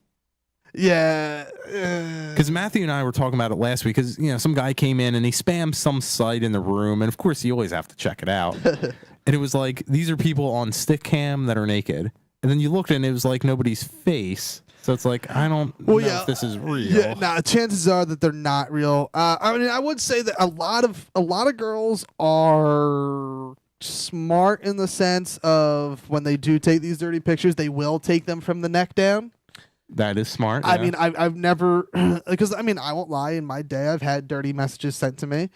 Yeah. Because Matthew and I were talking about it last week because, some guy came in and he spammed some site in the room. And of course, you always have to check it out. And it was like, these are people on stick cam that are naked. And then you looked and it was like nobody's face. So it's like, I don't know if this is real. Yeah, nah, chances are that they're not real. I mean, I would say that a lot of girls are smart in the sense of when they do take these dirty pictures, they will take them from the neck down. That is smart. I mean, I've never, because I mean, I won't lie. In my day, I've had dirty messages sent to me,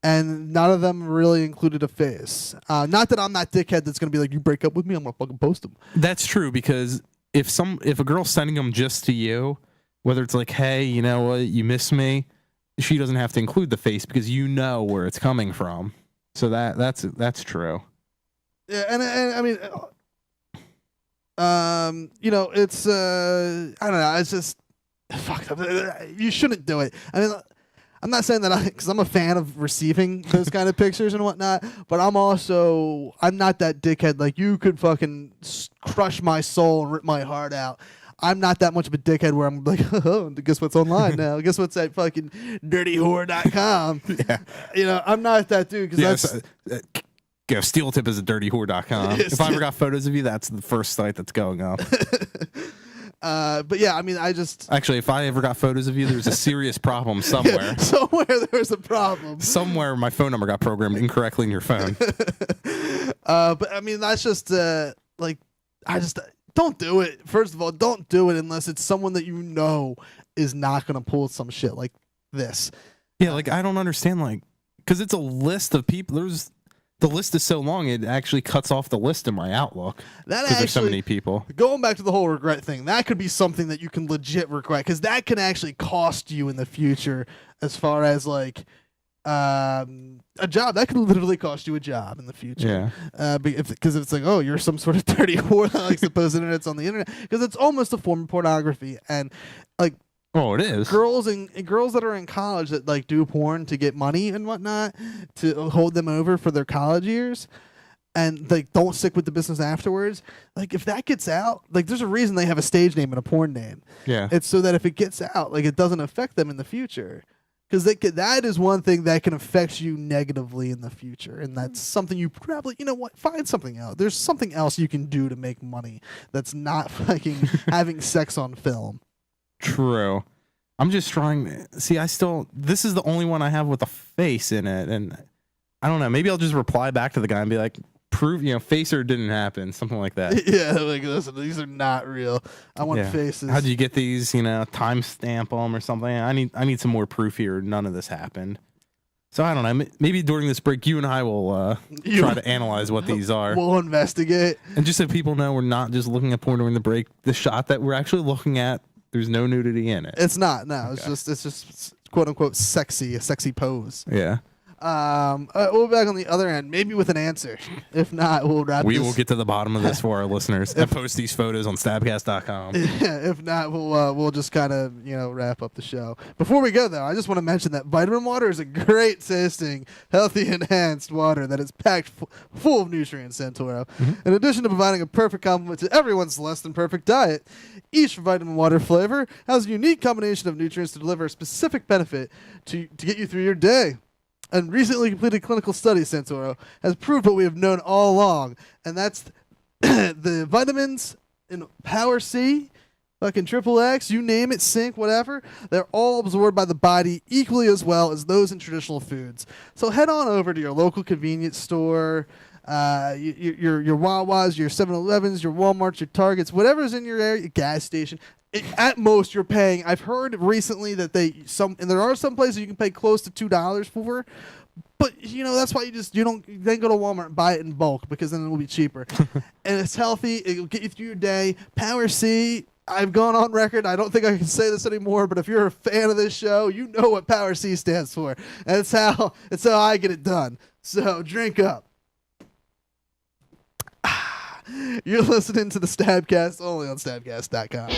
and none of them really included a face. Not that I'm that dickhead that's gonna be like, you break up with me, I'm gonna fucking post them. That's true, because if a girl's sending them just to you, whether it's like, hey, you know what, you miss me, she doesn't have to include the face because you know where it's coming from. So that's true. Yeah, and I mean, you know, it's I don't know, it's just fucked up. You shouldn't do it. I mean, I'm not saying that because I'm a fan of receiving those kind of pictures and whatnot, but I'm not that dickhead. Like, you could fucking crush my soul and rip my heart out. I'm not that much of a dickhead where I'm like, oh, guess what's online now? Guess what's at fucking dirtywhore.com? Yeah. You know, I'm not that dude. Because Steel Tip is at dirtywhore.com. If I ever got photos of you, that's the first site that's going up. But yeah, I mean, Actually, if I ever got photos of you, there's a serious problem somewhere. Yeah, somewhere there's a problem. Somewhere my phone number got programmed incorrectly in your phone. But I mean, that's just don't do it. First of all, don't do it unless it's someone that you know is not going to pull some shit like this. Yeah, like, I don't understand, like, because it's a list of people. The list is so long, it actually cuts off the list in my Outlook. Because there's so many people. Going back to the whole regret thing, that could be something that you can legit regret, because that can actually cost you in the future as far as, like, a job. That could literally cost you a job in the future. Yeah. Because if it's like, oh, you're some sort of dirty whore that likes to post internets on the internet, because it's almost a form of pornography. And, like, oh, it is. Girls that are in college that, like, do porn to get money and whatnot, to hold them over for their college years, and, like, don't stick with the business afterwards. Like, if that gets out, like, there's a reason they have a stage name and a porn name. Yeah. It's so that if it gets out, like, it doesn't affect them in the future. Because that is one thing that can affect you negatively in the future. And that's something you probably, you know what, find something else. There's something else you can do to make money that's not fucking having sex on film. True. I'm just trying. See, this is the only one I have with a face in it. And I don't know. Maybe I'll just reply back to the guy and be like, prove, face or it didn't happen. Something like that. Yeah, like, listen, these are not real. I want faces. How'd you get these? Timestamp them or something. I need some more proof here. None of this happened. So I don't know. Maybe during this break, you and I will try to analyze what these are. We'll investigate. And just so people know, we're not just looking at porn during the break. The shot that we're actually looking at, there's no nudity in it. It's not. No, Okay. it's just quote unquote sexy, a sexy pose. Yeah. We'll be back on the other end, maybe with an answer. If not, we'll wrap. We will get to the bottom of this for our listeners and post these photos on Stabcast.com. Yeah, if not, we'll just kind of wrap up the show. Before we go though, I just want to mention that vitamin water is a great tasting, healthy, enhanced water that is packed full of nutrients. Santoro. In addition to providing a perfect complement to everyone's less than perfect diet, each vitamin water flavor has a unique combination of nutrients to deliver a specific benefit to get you through your day. A recently completed clinical study, Santoro, has proved what we have known all along, and that's the vitamins in Power C, fucking Triple X, you name it, zinc, whatever, they're all absorbed by the body equally as well as those in traditional foods. So head on over to your local convenience store, your Wawas, your 7-Elevens, your Walmarts, your Targets, whatever's in your area, gas station. At most, you're paying. I've heard recently that and there are some places you can pay close to $2 for, but that's why you don't then go to Walmart and buy it in bulk, because then it will be cheaper, and it's healthy. It will get you through your day. Power C. I've gone on record. I don't think I can say this anymore, but if you're a fan of this show, you know what Power C stands for, and it's how I get it done. So drink up. You're listening to the Stabcast only on Stabcast.com.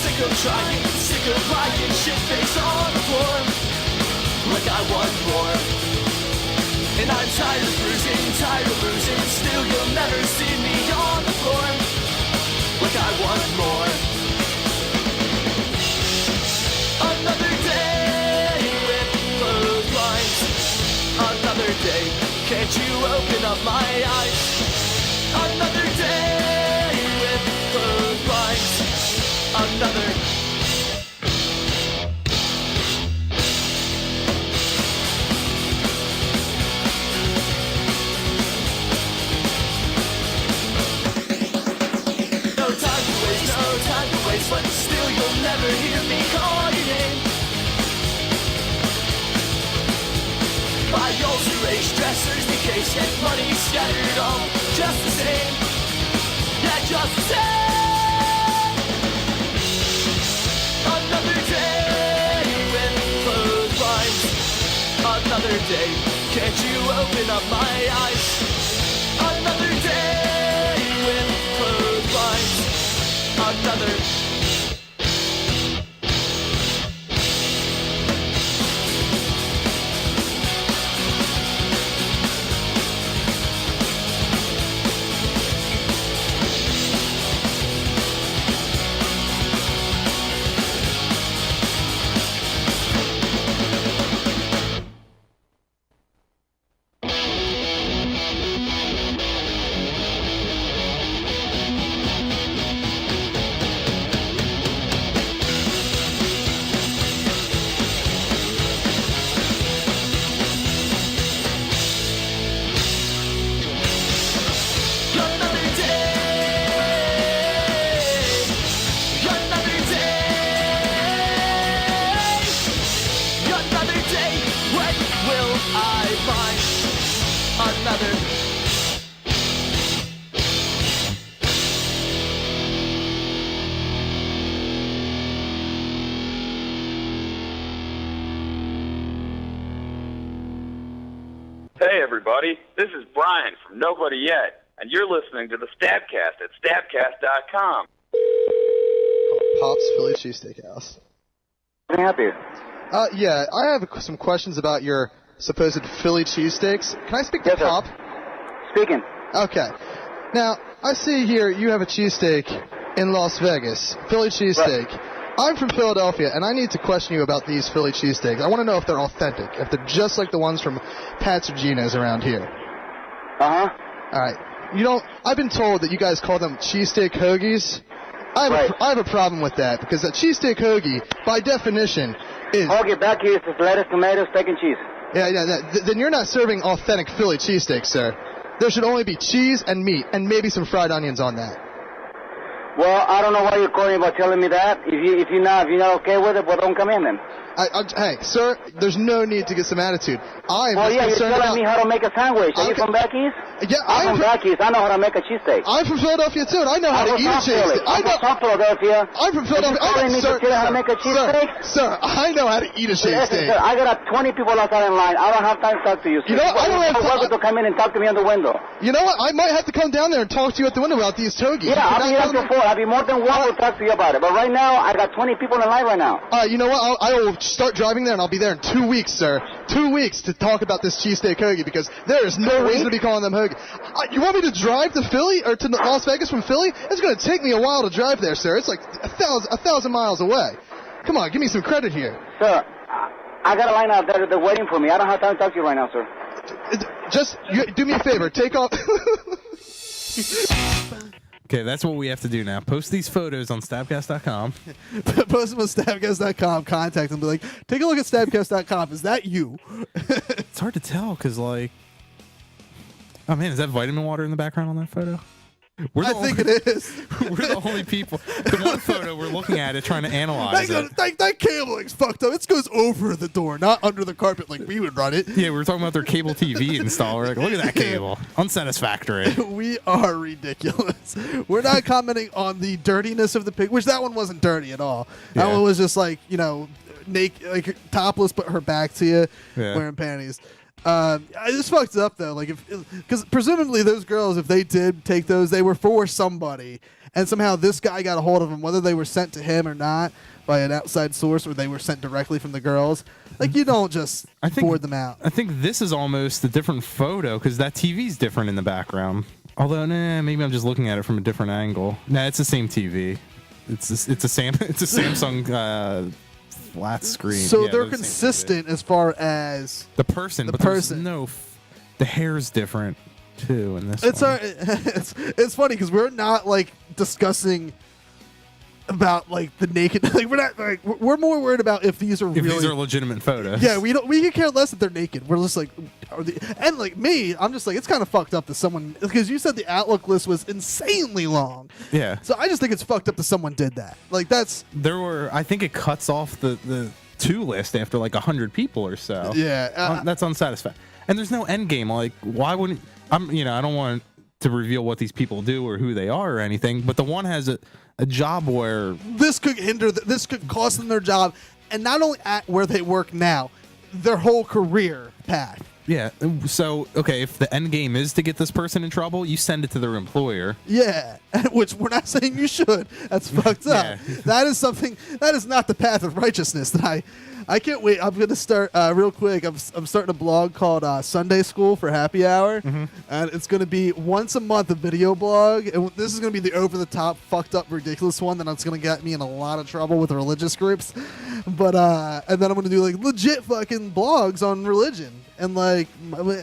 Sick of trying, sick of lying, shit face on the floor. Like I want more. And I'm tired of losing, still you'll never see me on the floor. Like I want more. Another day with closed blinds. Another day, can't you open up my eyes? Another day with closed blinds. Another time to waste, no time to waste, but still you'll never hear me call your name. My old erase dressers, the case, and money scattered all just the same. Yeah, just the same. Another day with closed blinds. Another day, can't you open up my eyes? Another day with closed blinds. Another. Hey everybody, this is Brian from Nobody Yet, and you're listening to the Stabcast at Stabcast.com. Pop's Philly Cheesesteak House. Can I help you? Yeah, I have some questions about your supposed Philly cheesesteaks. Can I speak to Yes, sir. Pop? Speaking. Okay. Now, I see here you have a cheesesteak in Las Vegas, Philly cheesesteak. Right. I'm from Philadelphia, and I need to question you about these Philly cheesesteaks. I want to know if they're authentic, if they're just like the ones from Pat's or Gino's around here. Uh-huh. All right. I've been told that you guys call them cheesesteak hoagies. I have a problem with that, because a cheesesteak hoagie, by definition, is... Hoagie back here is lettuce, tomatoes, steak, and cheese. Yeah. Then you're not serving authentic Philly cheesesteak, sir. There should only be cheese and meat, and maybe some fried onions on that. Well, I don't know why you're calling about telling me that. If you're not okay with it, well, don't come in then. Hey, sir, there's no need to get some attitude. You're telling me how to make a sandwich. Are you from back east? Yeah, I'm from back east. I know how to make a cheesesteak. I'm from Philadelphia, too, and I know how to eat a cheesesteak. I'm from Philadelphia. I'm from Philadelphia. Are you telling me to tell you how to make a cheesesteak? Sir, I know how to eat a cheesesteak. Sir, I got 20 people outside in line. I don't have time to talk to you. You know what? I don't have time to come in and talk to me on the window. You know what? I might have to come down there and talk to you at the window about these hoagies. Yeah, I'll be here before. I'll be more than willing to talk to you about it. But right now, I got 20 people in line right now. You know what? I will start driving there, and I'll be there in 2 weeks, sir. 2 weeks to talk about this cheesesteak hoagie, because there is no reason to be calling them hoagie. You want me to drive to Philly or to Las Vegas from Philly? It's going to take me a while to drive there, sir. It's like a thousand miles away. Come on, give me some credit here. Sir, I got a line out there. They're waiting for me. I don't have time to talk to you right now, sir. Just do me a favor. Take off. Okay, that's what we have to do now. Post these photos on Stabcast.com. Post them on Stabcast.com. Contact them. Be like, take a look at Stabcast.com. Is that you? It's hard to tell because, like, oh man, is that vitamin water in the background on that photo? I think it is. We're the only people. The one photo we're looking at it, trying to analyze it. That cabling's fucked up. It goes over the door, not under the carpet like we would run it. Yeah, we were talking about their cable TV install. We're like, look at that cable. Unsatisfactory. We are ridiculous. We're not commenting on the dirtiness of the pig, which that one wasn't dirty at all. Yeah. That one was just like, naked, like topless, but her back to you, wearing panties. I just fucked up though, like because presumably those girls, if they did take those, they were for somebody, and somehow this guy got a hold of them, whether they were sent to him or not by an outside source, or they were sent directly from the girls. Like you don't just board them out. I think this is almost a different photo because that TV's different in the background. Although, maybe I'm just looking at it from a different angle. Nah, it's the same TV. It's a Samsung. Flat screen. So they're consistent as far as the person. The hair's different too in this. It's funny because we're not like discussing about like the naked. Like we're not like we're more worried about if these are If really these are legitimate photos. Yeah, we could care less if they're naked. We're just like, and like me, I'm just like, it's kind of fucked up that someone, because you said the Outlook list was insanely long. Yeah. So I just think it's fucked up that someone did that. Like that's. I think it cuts off the to list after like 100 people or so. Yeah. That's unsatisfactory. And there's no end game. Like, why wouldn't I don't want to reveal what these people do or who they are or anything, but the one has a job where this could this could cost them their job, and not only at where they work now, their whole career path. Yeah. So, okay, if the end game is to get this person in trouble, you send it to their employer. Yeah, which we're not saying you should. That's fucked up. Yeah. That is not the path of righteousness. That I can't wait. I'm going to start real quick. I'm starting a blog called Sunday School for Happy Hour, and it's going to be once a month a video blog. And this is going to be the over-the-top, fucked up, ridiculous one that's going to get me in a lot of trouble with religious groups. But and then I'm going to do like legit fucking blogs on religion. And like,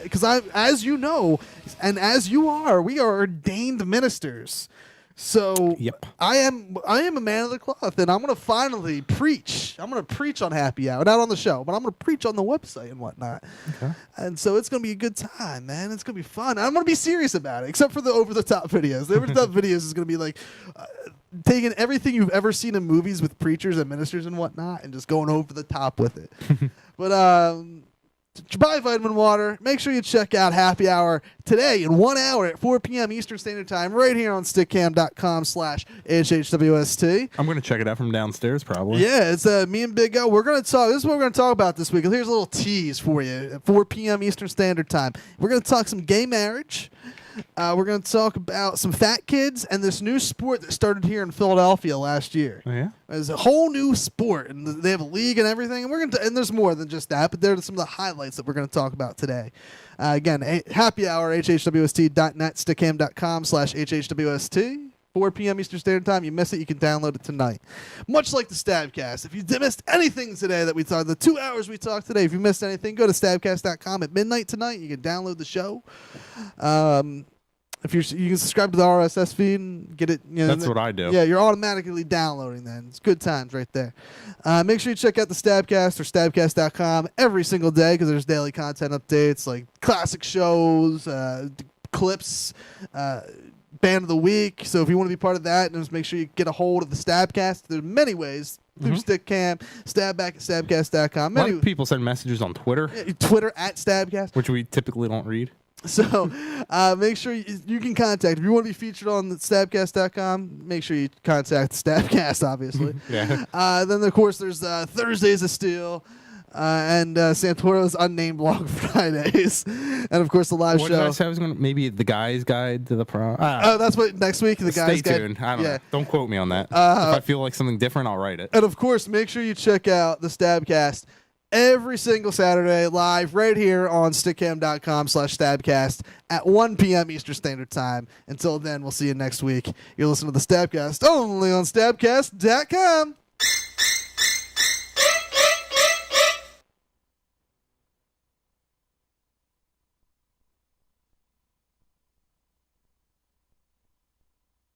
because as you know, and as you are, we are ordained ministers. So yep. I am a man of the cloth, and I'm gonna finally preach. I'm gonna preach on Happy Hour, not on the show, but I'm gonna preach on the website and whatnot. Okay. And so it's gonna be a good time, man. It's gonna be fun. I'm gonna be serious about it, except for the over the top videos. The over the top videos is gonna be like taking everything you've ever seen in movies with preachers and ministers and whatnot, and just going over the top with it. But buy vitamin water. Make sure you check out Happy Hour today in 1 hour at 4 p.m. Eastern Standard Time right here on stickcam.com/HHWST. I'm going to check it out from downstairs probably. Yeah, it's me and Big O. We're going to talk. This is what we're going to talk about this week. Here's a little tease for you at 4 p.m. Eastern Standard Time. We're going to talk some gay marriage. We're going to talk about some fat kids and this new sport that started here in Philadelphia last year. Oh, yeah? It's a whole new sport, and they have a league and everything. And we're going to, and there's more than just that, but there are some of the highlights that we're going to talk about today. Again, Happy Hour, hhwst.net, stickcam.com/hhwst. 4 p.m. Eastern Standard Time. You miss it, you can download it tonight. Much like the Stabcast. If you missed anything today that we talked, the 2 hours we talked today, if you missed anything, go to stabcast.com at midnight tonight. You can download the show. If you can subscribe to the RSS feed and get it. That's what I do. Yeah, you're automatically downloading then. It's good times right there. Make sure you check out the Stabcast or stabcast.com every single day because there's daily content updates like classic shows, clips, Band of the Week. So if you want to be part of that, just make sure you get a hold of the Stabcast. There's many ways. Through Stickcam, stabback at stabcast.com. A lot of people send messages on Twitter. Twitter at Stabcast. Which we typically don't read. So make sure you can contact. If you want to be featured on the stabcast.com, make sure you contact Stabcast, obviously. Yeah. Then, of course, there's Thursdays of Steel. And Santoro's Unnamed Blog Fridays. And, of course, the live What show. did I say? I was going to maybe the guy's guide to the prom. Oh, that's what next week. The guy's Stay guide. tuned. I don't Yeah. know. Don't quote me on that. If I feel like something different, I'll write it. And, of course, make sure you check out the Stabcast every single Saturday live right here on stickcam.com/stabcast at 1 p.m. Eastern Standard Time. Until then, we'll see you next week. You're listening to the Stabcast only on stabcast.com.